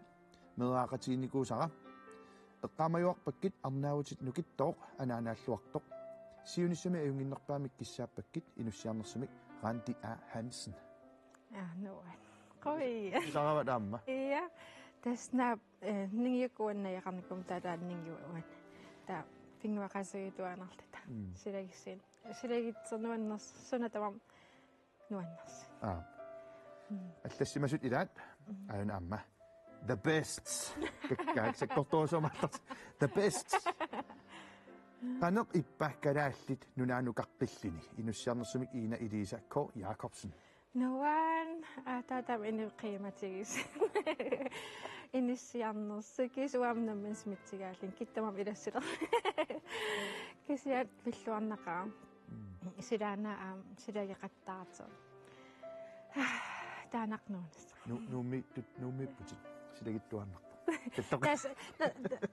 Meeraaqatiinikuusara eqqaamajuarpakkit arnaavutit nukittooq anaanaalluartoq siunissami ayunginnerpaamik kissaappakkit inussiarnersumik Randi A. Hansen nuan qoi saravat ja tasna ningiukuannajaqarnikum taalaanningiuan ta finguaqasugituanarlata silagitsernuanners sunatamam nuanners аллассимасут илаат аюнаамма the best каккаатса кортоосомарларт the best канеқ иппаккалааллит нунаанукаққиллини инуссиарнерсумик Ina Elisa K. Jacobsen nuan атаатам инеққиматигис иниссиарнерсукис уамнамман смитсигааллин киттамам илассилер кисиат пиллуарнақаа силаана силагеқаттаартер таанақнуунас нумиппутит силагиттуарнарпа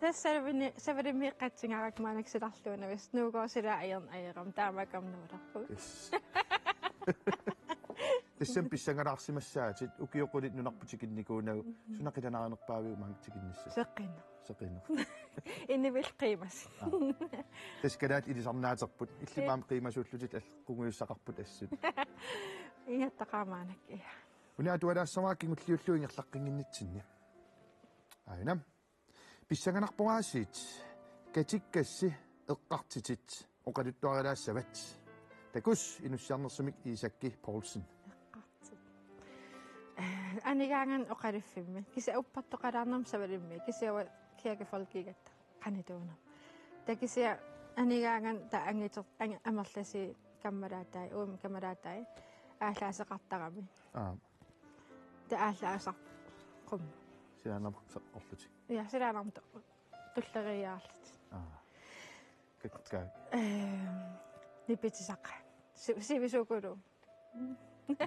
Tässä savadimiiqqatsigarak maanaksilarluuna vis nuugoo sila ayeram taamakamnuularpu. Тассам писсангалаарсимассаатит укиоқулит нунарпутикинникуунагу сунақиланааnerpaaviu маангтикиннисса. Сеқинна. Иннивил қимас. Таскалаат илисарнаатерпут иллимаам қимасууллутит аллқунгуйуссақарпут ассут. Ингаттақаамаанак иа. Уна туалаассамаа кингуллиуллу ингерлаққингиннитсинни. Аина. Писсанганарпораасиит катиккасси эққартитит оқалуттуарилаассават. Такус инуссиарнерсумик Исакки Поулсен. Анигаанган оқалуффимми. Киса уппартоқалаарнам савалимми. kirke folkigatta qanituuna takisia anigaangan ta angiter amerlasi kammaraatai kammaraatai аалаасеқартарами тааллаасар qum сианамсаққорлути я силаанармут туллериаарлут каккаа нипитисаqa сивисукулу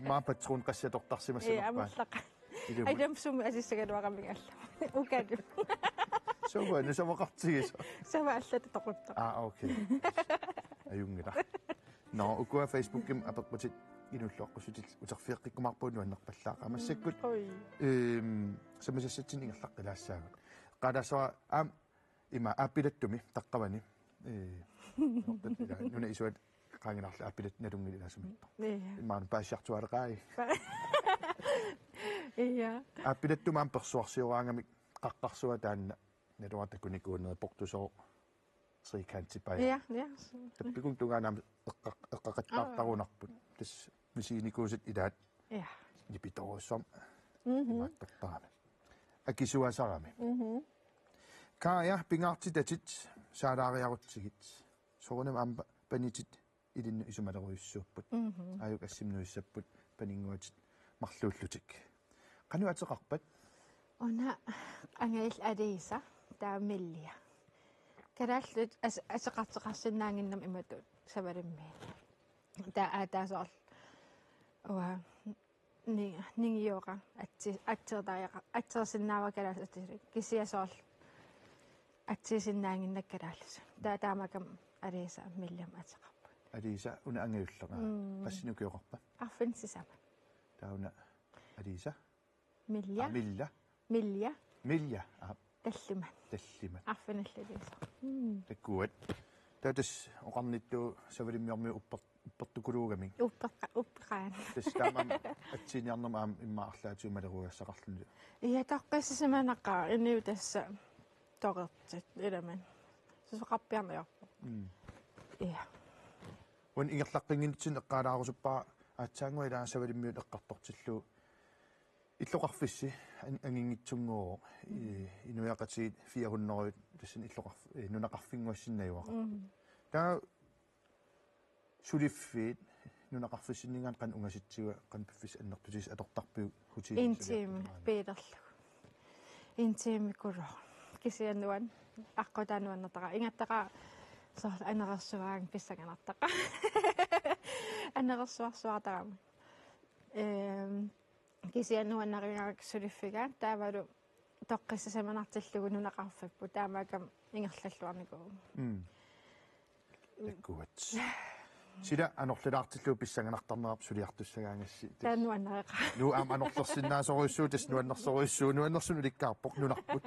ма патрон qassiatortarsimassanarpaa амерлаqa айдамсуми асиссагалуарамига алла укалу сова нусавақартигис сава аллата тоқутта окей аюнгила но укуа фейсбукким апеққутит инуллоққусутил утерфиэққиккумарпуунну аннерпаллааqa амассаккут самасассатсин ингерлаққилаассаагут qaalaasora има аппилаттуми таққавани нуна исуат qaanginarla аппилат налунгилилаасумитто имаан паашартуалеқаи ия аппилаттумаан персуарсиораангамик qaqqarsua таанна налуартакуникууннери портусоо срикантипая я таппикун тугаанам эққақаттаартарунарпут тас мисиникуусат илаат я нипиторуссам имааттартарами акисуасарами кая пингаартитатит саалаариарутсигит сорунам аам панитит илинну исумалеруйуссууппут аюк ассимнуиссаппут панингуатит марлууллутик кануатеқарпат она ангаил алиса таамиллия карааллут асеқартеқарсинаангиннам иматут савалимми таасоор уа нингиора атсерсиннаава калаасатисик кисиасоор атсисиннаангиннаккалааллус таамакам алиса миллиам атеқарпа алиса уна ангаюллера пассинукиоқарпа арфинсисама тауна алиса милля таллиман арфиналлалиса таккуат татас оқарнитту савалиммиарми уппертукулуугами уппеқаан тастаамам атсиниарнамаам иммаарлаатиумалеруйассақарлуни иятаққиссисиманаққаа инниу тасса тоқертит иламан сусоқарпиарниарпо ия ун ингерлаққингинитсин эққалаарусуппаа аатсаангуилаа савалиммиут эққартортиллу иллоқарфисси ангингитсунгоо инуяқатигит 400 тассин иллоқарф нунақарфингуассиннаюаqa таа сулиффит нунақарфиссиннингаан қан унгаситсига қан пиффис аннертутис атортарпиу хути интим пеедерлу интимикуло кисианнуан аққутаануаннертаqa ингаттаqa соор анерерсуаан писсаганартаqa анерерсуарсуартарама кисианнуаннариарак сулиффига таавалу тоққиссасаманартиллугу нунақарфаппу таамаакам ингерллаллуарникуу таккуат сила анерлилаартиллуу писсаганартарнерап сулиартуссагаангасси таануаннареqa ну анерлерсиннаасоруйссуу тас нуаннерсоруйссуу нуаннерсуну ликкаарпоқ нунарпут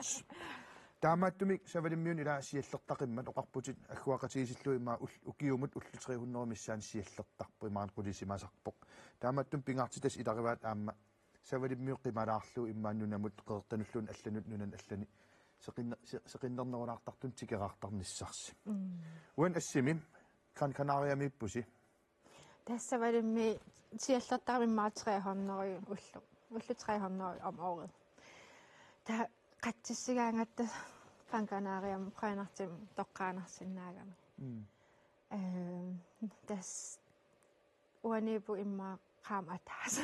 таамааттумик савалиммиун илаа сиаллертақиммат оқарпутит аггуақатигисиллу имаа укиумут уллу 300 миссаан сиаллертарпу имаан qulisimasarpoq таамааттум пингаартитас илариваат аама савалиммиу қималаарлу иммааннунамут қеэртануллуун алланут нунан аллани сеқиннернерулаартартун тикераартарниссарси уан ассими канаариамиппуси тассавалимми сиаллертармиммаа 300 уллу 300 om året та qattissigaangatta канаариам qanartim тоққаанарсиннаагами тас уанипу иммаа qaam ataas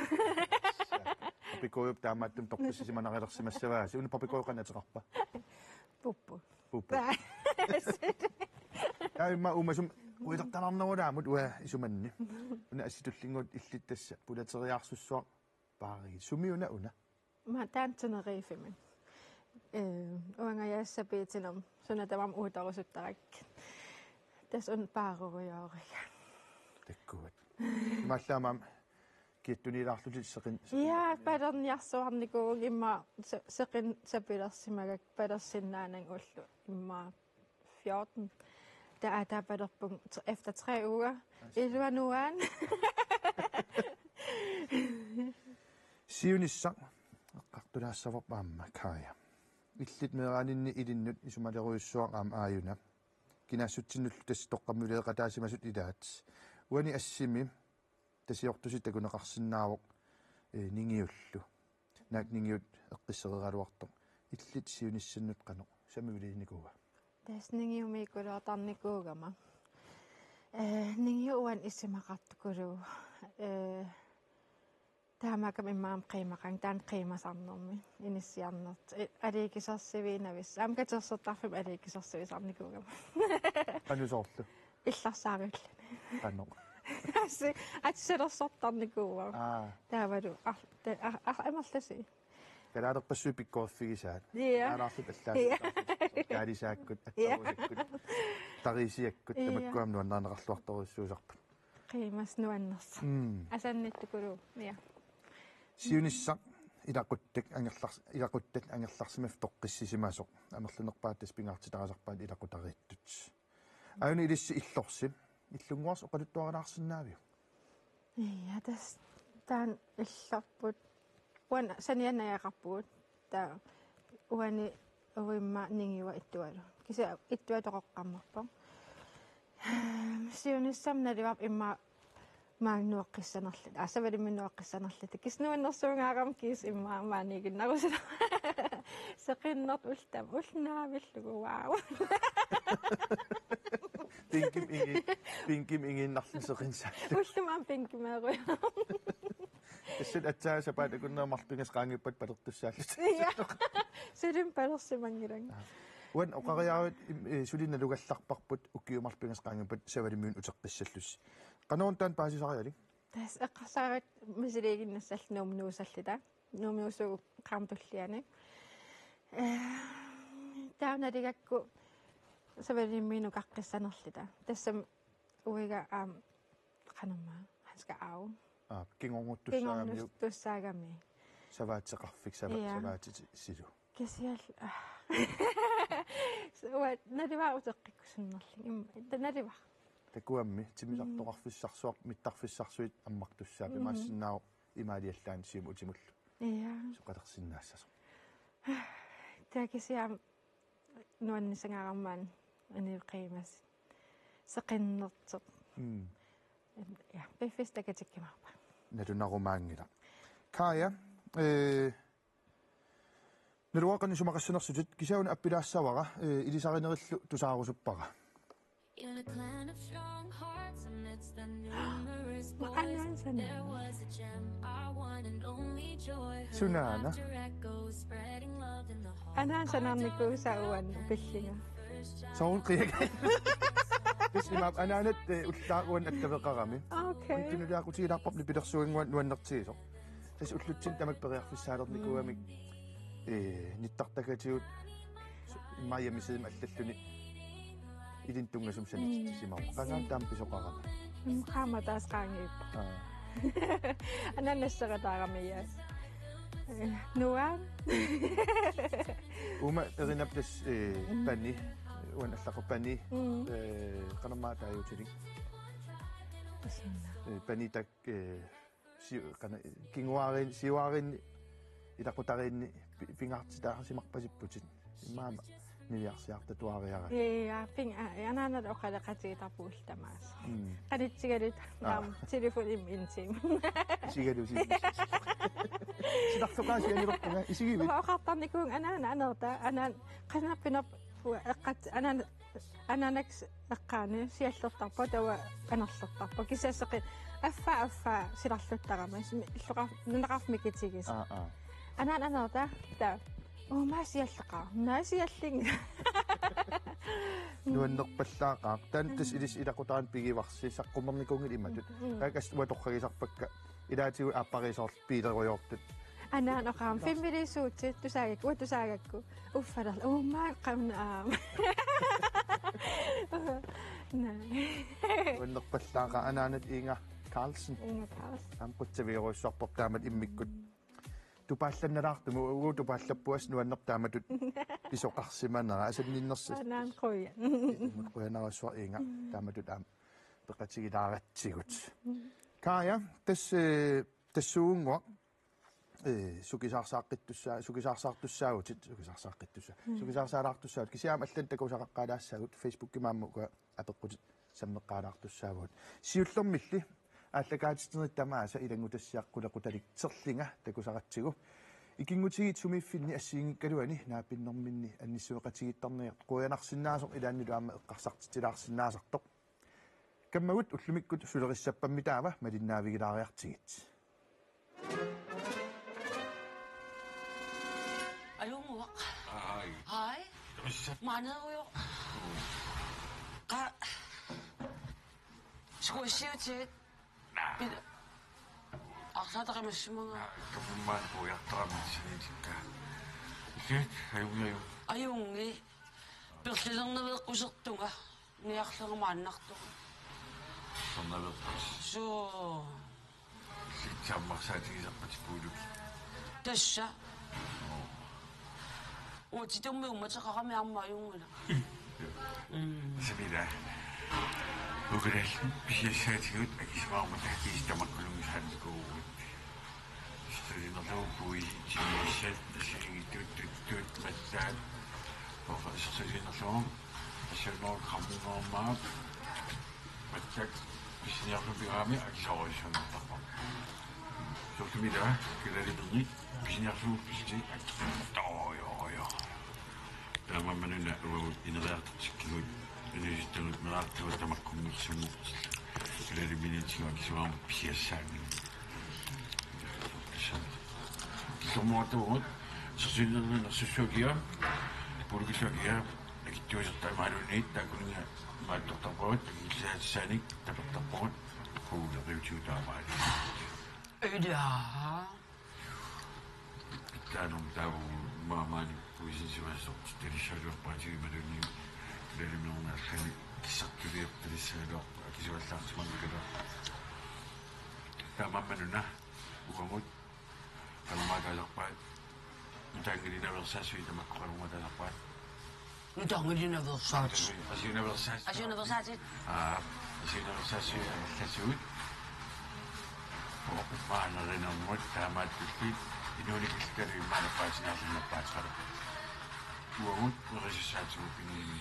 пикоюп таамааттум тоққиссиманарилерсимассавааси уна папикоюқанатеқарпа пуппу таимма умасум уитартанарнерулаамут уа исуманни уна асситуллингут иллиттасса пулатериаарсуссуа паари сумиуна уна ма таантенерифимин уангаяассапиитинерм сунатавам уутарусуттарак тас он пааруйоорика таккуат малламам киттунилаарлутит сеқин я падерниарсуарникууг имма сеқин сапилерсимагак падерсиннаанан уллу имма 14 der падерпун efter 3 uger илуануан сиунissaq эққартулаассаварпаамма кая иллит мераанинни илиннут исумалеруйуссуақаам ааюна кинаассутсиннуллу тас тоққаммулеэқатаасимасут илаат уани ассими тасиортусит такунеқарсинаавоқ нингиуллу наак нингиут эққиссерераалуарто иллит сиуниссаннут қано самивилиникуга Tässä ningiumikuru tannikuugama. Ningiuan isimaqartukulu. Taamaqam immaam qiimaqan taan qiimasarnermi inissiarnert. Aliikisarsiviinavis. Amkatersertarfim aliikisarsivisarnikuugama. qanusorlu Illarsaarillani. qanno Atselersortarnikuuga. Taavalu amarlasi. kalaaderpassui pikkoorfigisaat Iya. aalaarlut allaa kaalisaakkut attavusakut tarisiakkut tamakkuam nuannaarneqarluartorissuusarput Qiimas nuanners. Asannittukulu. Ja. siunissaq ilaquttak ilaquttat angerlarsimaf toqqissisimasoq amerlunerpaattas pingaartitaqasarpaat ilaqutariittut auni ilissi illorsim illunguars oqaluttuaranaarsinnaaviu Ja, das dann illarput. Wan saniannayaqarpuut taa uani uimma ningiwa ittualu. Kisa ittua toqoqqammarpa. Siunissam nalivap imma maannuaqqissanerlit. Asavaliminnuaqqissanerlit. Kisnuannersuungaaqam kiis imma maaniiginnerusila. Seqinnert ultam ulnaavillugu wow. pinkim inginnarluseqinsaat Ullumaan pinkimeeruja. Tassit atsaasapaa kunnermarpingas qaangippat palertussaallut Ja. Sirim palersimangirang. uan oqariaruit sulina lugallarparput ukkiumarpingas qaangippat savalimmiun uteqqissallus qanuun taan paasisariali Tas eqqarsaarat misiliiginnassall nuumnuusallita. Nuumnuusu qaamtulliani. Taanaligakku savalimmiinu qaqqissanerlita. Tassam uiga qanamma hanska au. kingornguttussaagamiu Kingornguttussaagami. savaatseqarfik Iya. savaatiti silu Kisial. Wat nariva uteqqikkusunnerling. Nariva. takuammi timisartoqarfissarsuaq mittarfissarsuit ammartussaapi maassinnaa imaaliallaan sium utimullu Ja. soqalersinnaassas Tää kisiam nuannisangaarammaan aniqiimas. Seqinnerteq. Ja, befista katikkimaapa. natunnarumaangila kaaya naluaqani sumaqassanersutut kisauna appilaassavara ilisarinerillu tusaarusuppara In a clan of strong hearts amidst the numerous boys, Maqanaan there was a gem, our one and only joy. Her Sunana. laughter echoes, spreading love in the heart. Anaan sanarniku sa uwan billinga. saun qiyaga tislimaap anaanat ullaaruan attaveqarami Okay. kuntinuliaqutiilaarpapni pilersuinguan nuannertiiso tas ullutsin tamakperiarfissaalernikuamik nittartakatiut immaayamisidima allalluni ilintungasum sanittisimau qangaan taampisoqarama Mukama taas qaangip. Anaan nassaqataaqamiyas. Nuan. uma erinaplas panni uan allaqupani qanammaataayutilik panitak qana kinguarin siuarin ilaqutariinni pingaartitaaxasimarpasipputit immaama niliarsiartatuariara Ja, ping anaan oqalaqatiitapuul tamaas. Qanitsigalit naam telefon intim. isigalusi sidartoqaasianilerpunga isigivit Oqartarnikuun anaan anerta anaan qanappinap eqqat anaanak eqqaani siallertarpa tawa anerlertarpa kisasseqi affa silarluttaqama illuqar nunaqarfmikitigis anaan anerta ta maasialleqa naasialling nuannerpallaaqaaq tantas ilis ilaqutaran pigivarsi saqqumernikuungil imatut qaakas uatoqqagisarpakka ilaatigu aappariisoorl piileruyortut anaan oqaam fimmilisuutsit tusaagakku uffaral maan qamna nuannerpallaaqaa anaanat Inga Carlsen amqutsaviiruissuarpor taamat immikkut tupaallanalaartumu ugu tupaallappuas nuannertaamatut pisoqarsimanera asanninnersa anaan qoya quyanarassua Inga taamatut aam peqatigilaaratsigut kaaya tassuunguaq sukisaarsaalartussaavut kisiaam allan takusaqaqqaalaassaagut Facebook maammuka apeqqutit sammeqqaalaartussaavut siullermilli ааллакаатитсерит тамааса илангутассиаққулеқуталик терлинга такусаратсигу Ikingutigiit sumiffinni assiingikkaluani naapinnerminni annissueqatigittarniaq quyanarsinnaasoq ilaannilu aama eqqarsartitilaarsinnaasartoq kammagut ullumikkut sulerissapammi taava malinnaavigilaariartigit Ayumuaq. Hai. Mana uyo. Ka. Squishiutit. Bida. Aqsata qamasimanga. Kamman pujartaramitsinitsikka. Ikit ayungayu. Ayungi. Perlilernaveqqusertunga. Niarlermaannartuga. Sannaverqus. So. Sitsammarsaatigisarpatippuuluki. Tassa. Uutitummi ummataqaqami amma ayungula. Sabila. Ugrel bisaatigut akismaarma tahtiistamakkulungisaanikuu. Storinerluupui tiissat assigituut matsaat. Oqassersinerluum assernoor qammunormaap. Matsak bisniarlupigaami akisaorisuunartarpa. Sortumila kilaliperni bisniarluupisti akitoyo. Tamammanuna uut ineriartartikkigut inusittanut meraartugut tamakkummersunnut kilaliminitiga kisuarma piassaangi kisommuatugut sersinernerna sussuakia pulukisuakia akittuisertaamaalunniit taakuninga maattortarpagut akilsaatsaanik tapertarpagut kuuleriutiutaamaali Ida. Taanum taavu maamaani puisinsuassoq tilissaluarpaatigimalunni kilalimernaallani kissartuliartalissaluar akisuallaartimarnikala taamammanuna ukamut kalmaakaalarpaat utaangilinaversaasui tamakkoqalumatalarpaat Utaangilinaversaat. Asiunaversaas. Asiunaversaatit. Asiunaversaasui amallasuut maanarinnermut taamaattukkiit inuunikilkali maanappaasinaarlinappaasqala uamut nerissaatsuuppiниими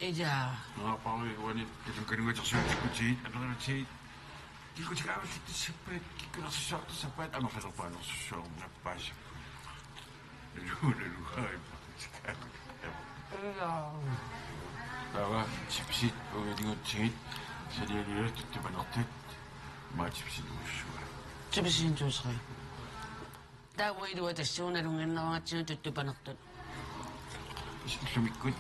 Ida. Naapari uanit kilunkanuatersuutikutiit anerivatiit kilkutikaavallittisappaat kikkulerсissaartassапpaat amaqalerpaanersussuarnappaasa nuunaluhaippartikaavut Ida. Tava tipsit uiningutsigit salialiat tuttupanertat maatipsinuussua Tipsintuusri. Tauidu tassuunalunginneragatsinu tuttupanertut. Islumikkut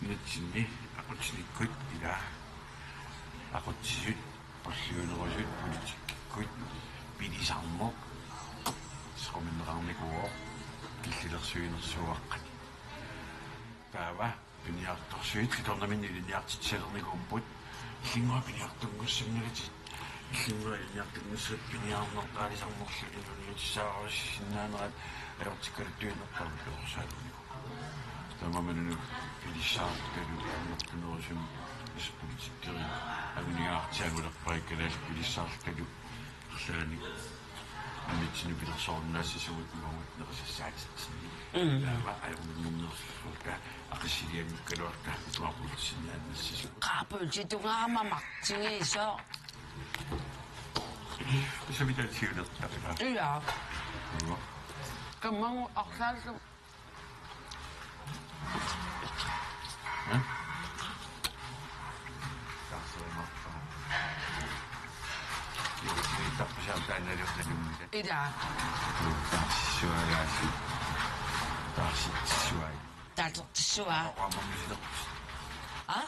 nitsinni aqutsikkut ila aqutsisut palluunerusut politikkut pilisarmoq sqominnerarnikuo killilersuinersuaqqat taava piniartorsuit kitornaminni liniartitsalernikууpput illingua piniartungussannagatit illingua liniartungussat piniarnertaalisarnerlu iluniutissaarussinnaanеrat aortikkaluttuinertarluorsaалернику тамамануну пилиссаарталу аннертунерусум исполитиккери агуниаартиагулерпариккалаал пилиссаарталу ерлааник амитсину пилерсоорнаассисугут мугут нерисассаатитсини таава аюннерсука ақиссилиангккалуарта туарпулсинааннассису Qaapultitugaama martingiso. кисавитаатсиулертарила Ida. Kammangu aqsaallu. Ida. Tatortissua. Ah?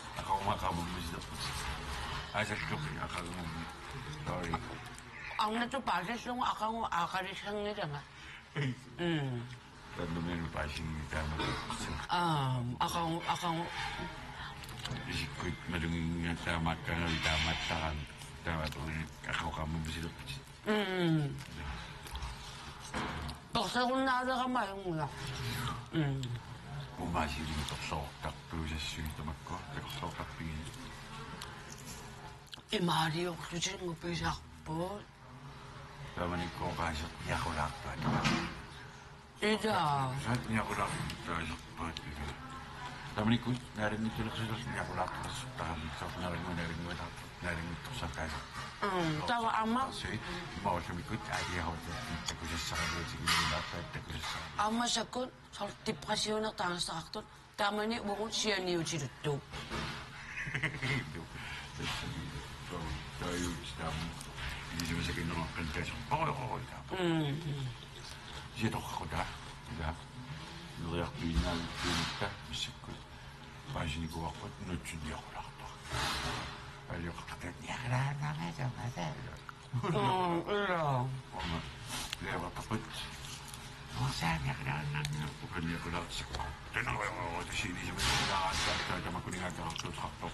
Aunatu paasallugu aqangu aaqalissanngilanga. Aqangu. Isikkuit malunginga taamaakkangavi taamaattaran taamatuunit aqoqammamisilerpit Torserunnaaleramaayungula. umaasiligu torsoortarpuusassui tamakkua takorsoortarpigin Imaaliorlutingu pisarpuut. taamanikkoqaasert niaqulaarpaat Ida. saat niaqulaarpaat Tamani kun närin nyt ylös ja kun laattas tähän närin tosakkaisa. Tawa amma. Se mä olisin mikut äijä hoitaa, että kun se saa jotenkin laittaa, että kun se saa. Amma sakun sal depressioner tansartun. Tamani wurun sianiutittu. Tämä ei yksistä, niin sekin on kenties hoitaa. Se tohkotaan. Ja lehtiin näyttää, missä kun pääsin niin kuin nyt sinne johdahtaa. Eli joka katsotaan, että Joo. leivata put. No sä kukaan joku lautsi. Tänä on siinä se tämä kuninkaan kahtuu tahtoa.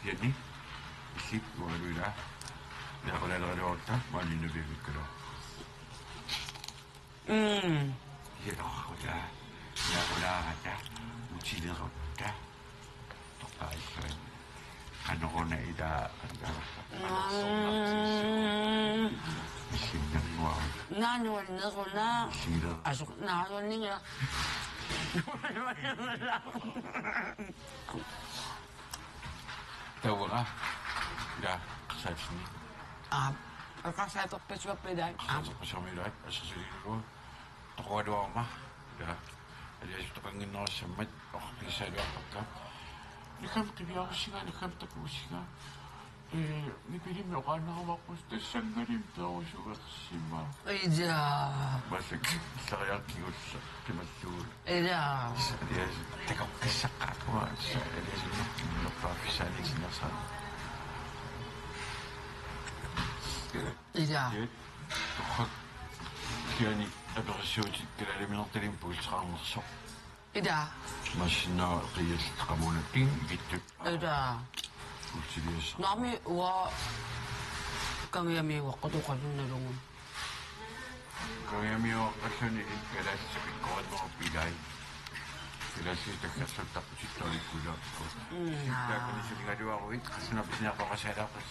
Jenni, sip voi myydä. Ja kun ei ole odottaa, mä oon niin hyvin kyllä. Ja tohkotaan. Ja kun lähdetään, mut siinä rottaa. Tohkaisen. Hän on koneita. Sinne mua. Nää on nää. Siitä. Asu nää on niin ja. Tauolla. Ja kasatsin. Kasai toppesua pidä. Samilla asasuilu. Tokodooma. Ja eli se tokangin noissa met ohkisäilyä pakka. Likamta viausiga, likamta kuusiga. Ni pidimme oqaanneruma qustassangalim perusugarsima. Ida. Masik sarayarkigussa timalluul. Ida. Ja takaqqissaqaaqua eli loppaafisaaniksinnersa. Ida. Kiani apersuutit kalaliminartalim puultraarnersoq. Ida. Masina qiyalqamunattin gittuk. Ida. Ultilias. Nami wa kami waqtuqannalungun. Kami qallani kalassikkoornor pilai. Kalassiktaqqassartaqsittorikula. Taakani siligaluaruit qasna bisnaqoqasalaqas.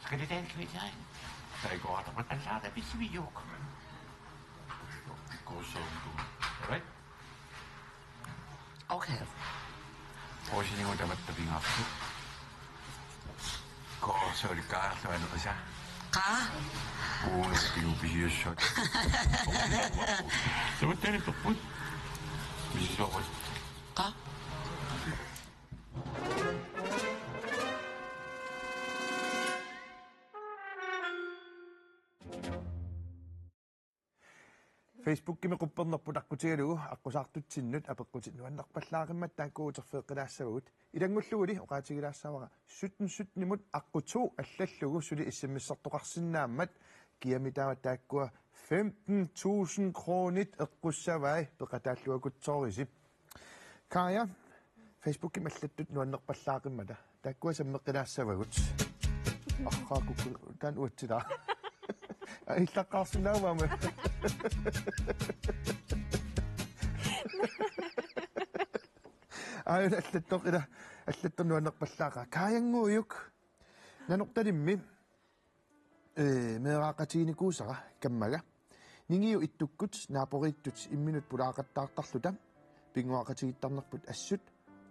Skalitan kvitai. Taikoartaqallaata bismiyuk. Kosoku. Right? Okay. Oisin niin tämättä pingaksi. Se oli kaartavainen osa. Kuulostin upihiössä. Se voi tehdä toppuun. Missä se on? Facebook me quppernerpu taqqutigalugu aqqusartutsinnut apeqqutit nuannarpallaaqimmat taakkuuterfeeqqilaassavut ilangulluuli oqaatigilaassaavaqa sutnimut aqutu allallugu suli issimissartoqarsinnaammat kiamitaamat taakkua 15.000 kronit eqqussavai peqataalluakutsoorisi kaaya Facebook mallatut nuannarpallaaqimata taakkua sammeqqilaassavagut arqaaqukku taan uatsila иллаққарсинаавама аюн аллатторнуанерпаллааqa kaayangуuyuk nanорталимми меэраақатигиникуусара каммага нингиу иттуккут наапорииттут имминут пулаақаттаартарлута пингуақатигиттарнерпут ассут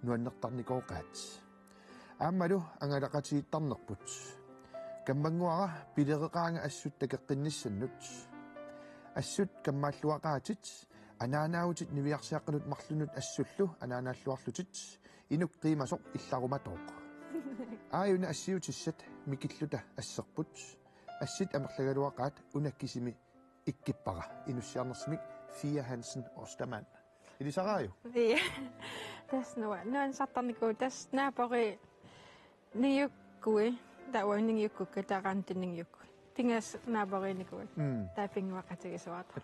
нуаннертарникооqaат ааммалу ангалақатигиттарнерпут каммангуара пилереqaanga ассут такеққинниссаннут ассут каммааллуақаатит анаанаутит нивиарсиаққанут марлунут ассуллу анаанааллуарлутит инук қимасоқ илларуматооқ ааюна ассиутиссат микиллута ассерпут ассит амерлагалуақаат унаккисими иккиппара инуссиарнерсимик Fia Hansen Ostermann илисарааю тас нуан саттарникуу тас наапори ниюккуи тауаннингиуккукка тараантиннингиукку тингас наапоринникуи таапингуақатигисуата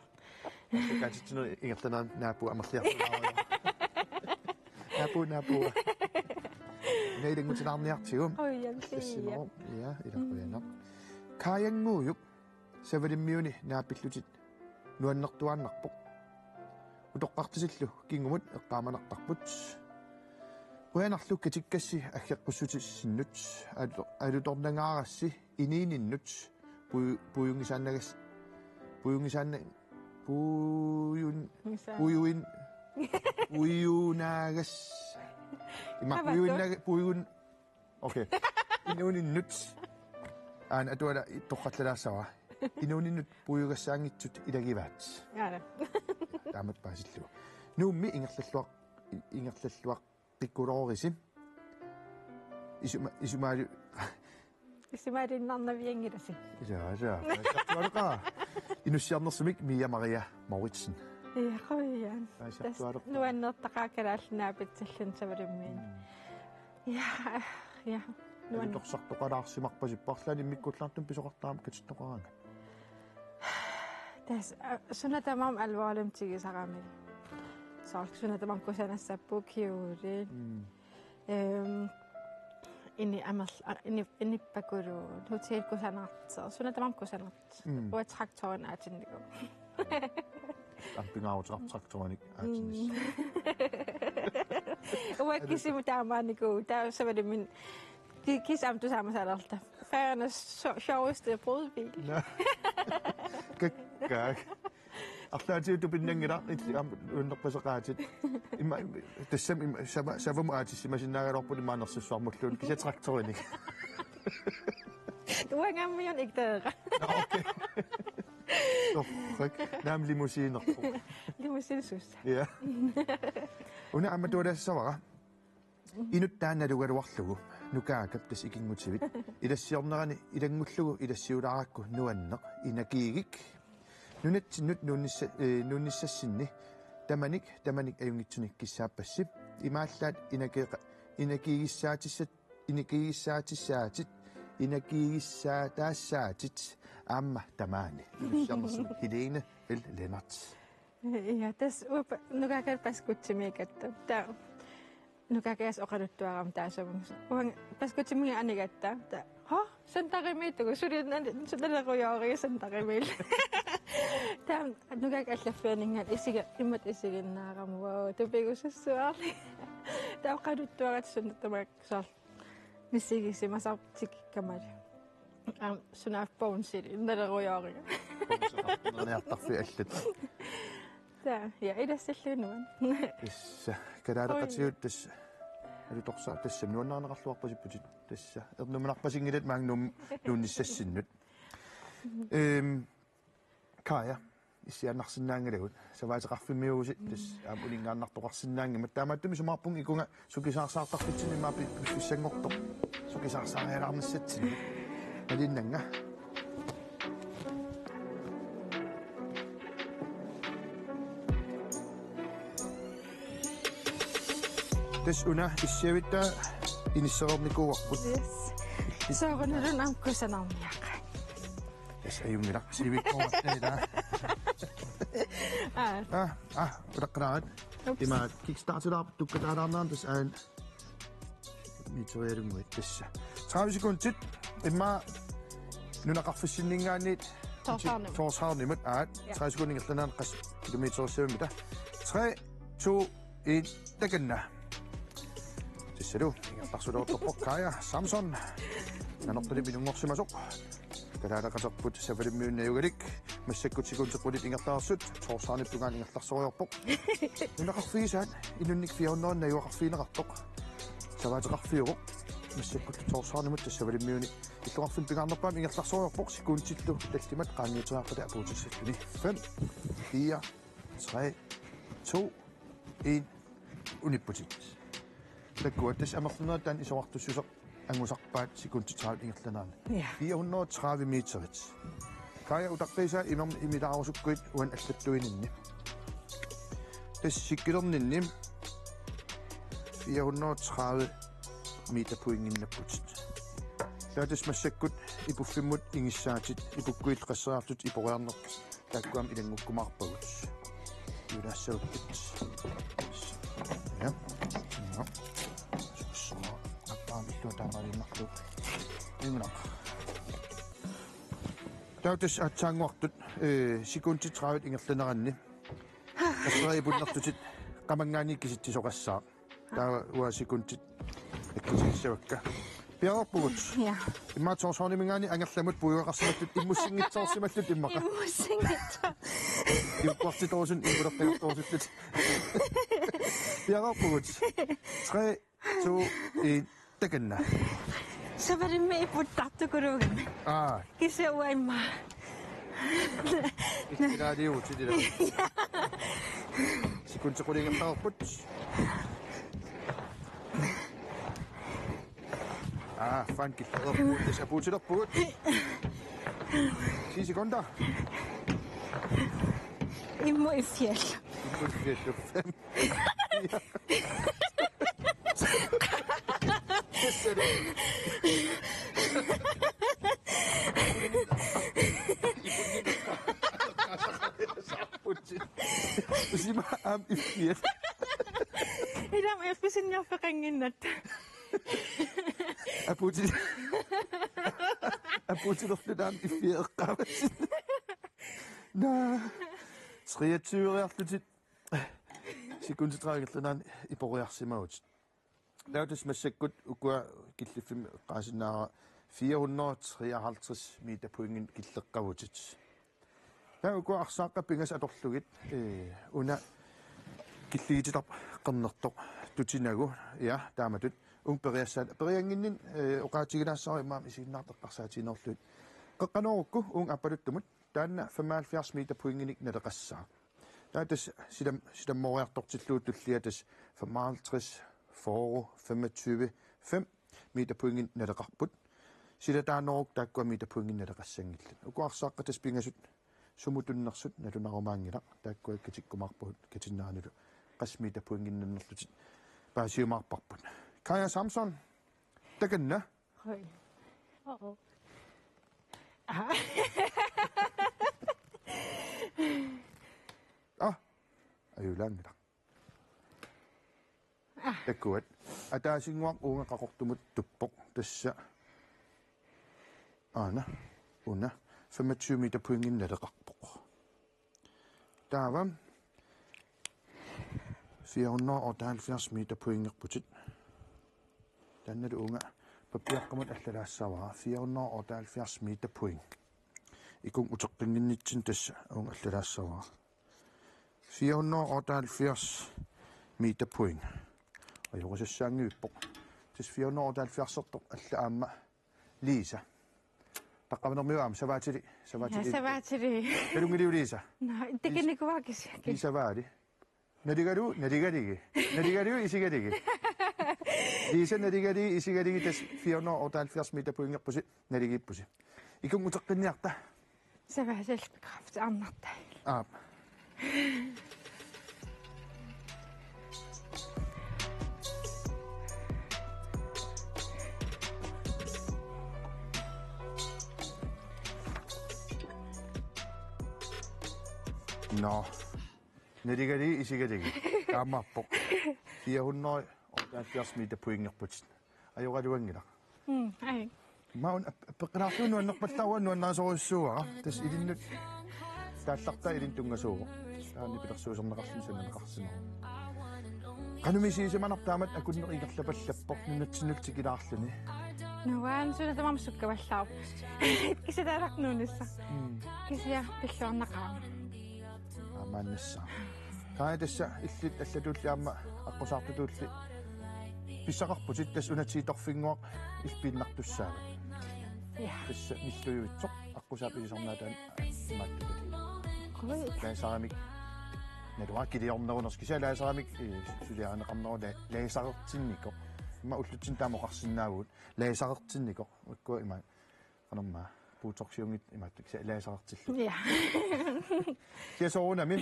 катитсуну ингерланаа наапу амерлиарсуаа наапу неилингутинаарниартигум оянсия я илаққуяна кааянгууюк савалиммиуни наапиллутит нуаннертуааннарпоқ утоққартисиллу кингумут эққааманартарпут уянарлу катиккасси аггеққуссутиссиннут алуторнангаарасси иниининнут пуюнгисааннагас пуюин Puiunagas. Ima puiun. Okay. Inuuninnut. Atuada toqatlalaassawa. Inuuninnut puiugassaangitsut ilagivaat. Яа. Taamat paasillu. Nuummi ingerlalluaq qikkulorisim. Isumaalu Исимариннарнавиангиласи. Ja. Tuaruqa. Inussiarnersumik Mia Maria Mauritsen. Яхавиан. Нуаннертақаакалааллинаапитсаллун савалиммиин. Я. Nuantorсартоqalaarsimarpasipparlaani mikkullaartum pisoqartaam katittoqaraanga. Тас сунатамам алваалумтигисарами. Саарсунатамам кусанассаппу киури. Inni innippakuluu hotel kusanartser sunatamam kusanart uat traktoren aatinnigu ampingaawuteqar traktorenik aatinnis uat kisimu taamaaniku taasavalimin kisamtu saamasalarta Færøernes sjoveste brudbil Kak Arlaati tupinnangila unnerpasaqaatit imma tassam savamu aatissimasinnaagalorpuni maanersussuarmulluun kisa traktorinik Uangammion ikteeqa Orrak naam limusiinerpu Limusiinsussa Ja Una ammatuulassavara Inuttaannalugaluarlugu nukaakap tas ikingutivit ilassiornerani ilangullugu ilassiulaarakku nuanneq inakiigik Nunatsinut nunnissassinni tamanik ayungitsunik kissaapassip imaallaat inakiigissaatisaatit aamma tamaani illussiarnersum Helene L. Lennart Ja tas nukaakal paskutsimiikatta ta nukaakaas oqaluttuaram taasavungs paskutsimi anigatta ta santaqimiitugu sulinaleruyoori santaqimil Tam nukaak allaffianingal immat isiginnaaramuwa tupigussussuarli taaqaluttuarat sunnatamak sar nissigissimasartikkamali sunaafpaunsil naleruyoori Nertarfi allat Ta ja idassallunuan Issa kalaaleqatigut tas alutorsaa tassam nuannaarnerarluarpasipputit tassa ernumanarpasingilat maangnuum nuunnissassinnut Kaja issiannarsinnaangalagut savaatiqarfimiugusit tas ulingaannartoqarsinnaangama taamaattumi sumarpung ikunga sukisaarsaatartitsini maapi pissangortoq sukisaarsaareelarnissatsini alinnanga tas una issiavittaa inisserornikuuarput soorunulun amkusanarmiaqa tas ayungilaq sivikkornila udaqqalaat imaat kickstarteraarp tukkataalaarnaan tas aan miterialunguit tassa 30 sekundtit imma nunaqarfissinningaanniit torshaarnimut aat 30 sekundingerlanaan qas kilometersavimita 3 2 1 takanna Tisseru, ingertarsuleortorpoq Kaja Samson nanorpali minungorsimasoq kalaaleqaserput savalimmiunniugalik massakkutiguntequlit ingertaarsut torshaarnippungaan ingertarsoriorpoq nunaqarfigisaat inunnik 400 najuaqarfiineqartoq savaatiqarfiuroq massakkut torshaarnimut tassavalimmiuni illuqarfin pingaarnerpaam ingertarsoriorpoq sikuuntillu tallimat qaanniuteriaqqala apuutissalluni 5 4 3 2 1 unipputit Takkuatas amerlunertaan isoqartussuseq angusarpaat sikuntitaraat ingerlanaana 430 meterit Kaja utaqqisaa imilaarussukkuit uan allattuininni tas sikkilerninnim 430 meter puinginnapputit Taatas massakkut ipuffimmut ingissaatit ipukkuit qasseraartut iporearneq taakkuam ilangukkumaarpagut Yulaassaukkit Ja Tuotaamarinartu ingunaq Tautas atsaanguartut sikuntitaraavit ingerlaneranni asseriipullertutit qamangaani kisitsisoqassaa taa ua sikuntit akkisissavakka Piaqarpugut. Ja. Immaatsoorsoornimingaani angerlamut pujuaqarsimattut immussiнгитсоорсималлут иммаqa. Immussiнгитсоо. Iuqqartituusun immulerqiartuusutlut. Piaqarpugut. 3 2 1 takanna. Savarimme iputtartukuruugam. Kisuwa imma. Ittiraadiuutidila. Sikuntequlingertarput. Fanki. Sa puutilerpugut. 10 sekunder. Immo ifjel. Immo ifjel. 5. Usima ifjel. Ilam espisin niya fakanginat. Aputi lortudaan ifjeeqqavat. Na. 23 sekundetraagerlunaan iporiarsimagut. Lautus massakkut ukua killifim qaasinaara 453 meter poingin killeqqavutit. Taa ukua arsaaqqa pingas atorlugit una killigitilaq qernertoq tutinagu ja taamatut periassaat perianginnin oqaatigilaassaari imaam isiinnaarteqqarsaatiinerlut qaqqanorukku apaluttumut taanna 75 meter poinginik naleqassaa. Taatas sidammoriartortilluut tulliatas 55 4 25 5 meter poingin naleqarput. Sidataannoruk taakkua meter poingin naleqassangillat. Ukuarsaaqqa pingasut sumutunnersut nalunarumaangila taakkua katikkumarput katinnaanulu qas meter poingin nannerlutit paasiumarparput. Kaja Samson takanna. Hoi. Oh. Ayulangila. Takkuat. Ataasinguaq uungaqaqortumut tuppoq tassa. Una 25 meter poingin naleqarpoq. Taavam 478 meter poingerputit. Tannalu unga papiaqqamut allalaassavara 478 meter poing. Ikung uteqqinninnitsin tassa unga allalaassavara. 478 meter poing. Ajorusassaangiuppoq. Tis 478 allaamma Liisa. Taqqamanermiuaam savaatili. Savaatili. Pelungiliu Liisa. No, tikinikuakis. Liisa vaali. Nadigaligi. Nadigaligi isigaligi. Liisa nadigaligi isigaligi tis 478 meter poingerpusi nadigippusi. Ikung uteqqinniarta. Savaatil kraft annarta. No. Nadigadi isigadigi. Kaamappoq. 478 meter poingerputit. Ajoraluangila. Ai. Maun peqnaarluun nuannerpallaruan nuannaasoruissuuara. Tas ilinnut таалларта илинтунгасууго таани пилерсуусернеқарлун сананеқарсино канумисиисиманартаамат акуннеқ игерлапаллаппор нунатсиннултикилаарлуни нуаан сунатамам суккаваллаа кисатааракнуунисса кисиа пиллуарнақаама амааннасса каатасса иллит аллатууллиаама аққусаартутуулли писсақарпутит тас унатсииторфингуақ илпииннартуссаава тасса миллуйуитсоқ аққусаапилисарнаатаан имааттукат лаасарамик надуаккилиорнерунерс кисалаасарамик сулиаанеқарнеру лаасареқтиннико има уллутсин таамоқарсинаагуут лаасареқтиннико уккуа има qanamma puutorsiungit imaattuk laasaartillu ja kiasoorunami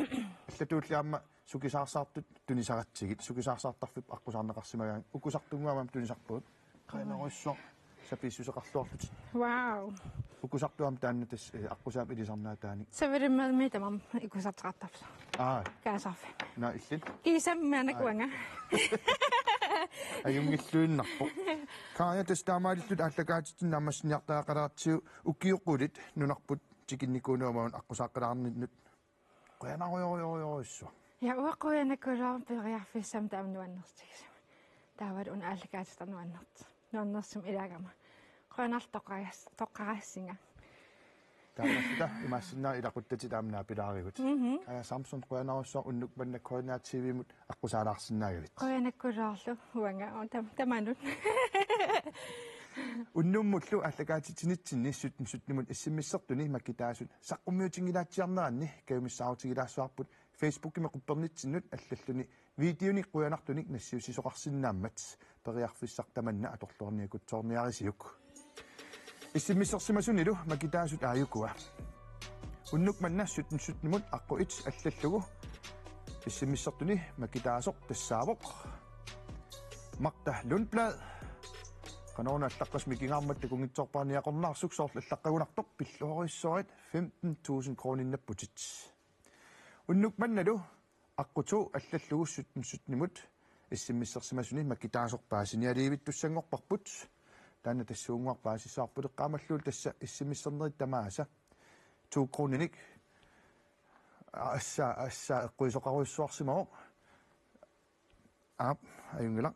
allatuulliaamma sukisaarsaartut tunisaraatsigit sukisaarsaartarfip aqusaarneqarsimagaan ukusartunguamam tunisarpuut qaaneruissor sapissuseqarluarlut wow ukusartuam taanna tas aqusaap ilisarnaataani saverimmi tamam ikusartaqartarsa kaasarfa na illit kiisammaanakuanga ajungilluinnarpo kaaya tas taamaalillut aallakaatittin ammassiniartaaqalaartiu ukkiuqqulit nunarput tikinnikuunuamaun aqusaaqalaarninnut qoyanarujorioriorissu ja uaqquyanakulaar periarfissam taamnuannertigis taavat un aallakaatitarnuannert нуаннерсум илагама qoinal toqqaraassinga таамассута имаассиннаа илақуттати таамнаа пилааривут Samsung qoyanarussoo unnuk manna koordinaatiivimut аққусаалаарсинаагавит qoyanakkuloorlu huanga tamanut уннуммуллу аллагаатитинитсинни сутнимут иссиммиссертуни маккитаасут саққуммиутингилаатсиарнеранни каумиссаутигилаассуарпут Facebook-ими қуппернитсиннут аллаллуни видеони қуянартуник нассиусисоқарсинааммат периарфиссартаманна аторлуарниакутсоорниарисиук иссиммиссерсимасунилу маккитаасут ааюкуа уннук манна сутнимут аққуит аллаллугу иссиммиссертуни маккитаасоқ тассаавоқ Magda Lundblad Kanona allaqasmi kingaammat kungitsorpaaniaqornaarsuq soorl allaqagunartoq pilluorissorit 15,000 kroninapputit unnuk mannalu аққуту аллаллугуссутнимут иссиммиссерсимасуни маккитааsorpaasinialiivittussangorparput таана тассуунгуарпаасиссаарпут эққамаллуул тасса иссиммиссернерит тамааса 2 kroниник асса эққуисоқаруйссуарсимао аюнгила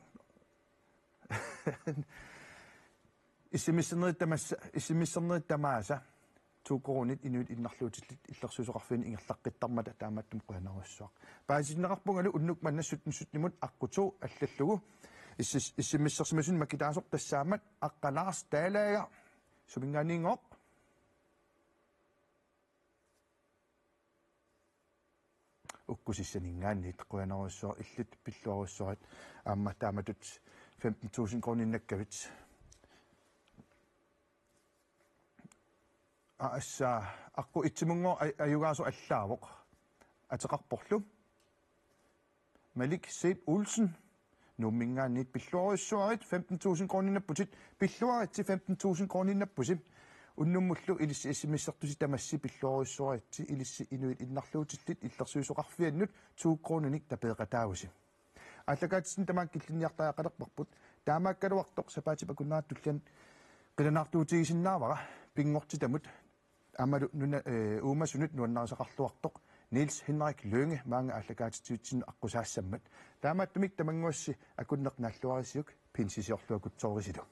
иссимиссернерит тамааса 2 kroonit inuit innarluutillit illersuusoqarfini ingerlaqqittarmata taamaattum quanaruissuaq paasinnaqarpungalu unnuk mannassutnimut аққуту аллаллугу иссиммиссерсимасун маккитаасоқ тассаамат аққалаарс таалаага суминганингоқ уккусиссанингаанниит quanaruissuaq илlit пиллуаруссуарит аама тааматут 15,000 kroninnakkavit assa аққу итсимунго аюгаасо аллаавоқ атеқарпорлу Malik Seip Olsen nummingaanniit pilluaruissuarit 15,000 kroninapputit pilluarit til 15,000 kroninappusim unnummullu ilissi issimissertusi tamassi pilluaruissuarit ilissi inuit innarluutillit illersuusoqarfiannut 2 kroninik tapeeqataavusi аллагаатсин тамаак киллинниартаақалерпарпут таамааккалуартоқ сапаатипакуннааттуллан qilanaartuutigisinnaavara pingorti tamut amalu nuna uumasunut nuannarasaqarluartoq Niels Henrik Lønge mange allagaatitiutsin аққусаасsammat таамааттумик тамангуасси акуннеқналлуарисиук пинсисиорлуакутсоорисилу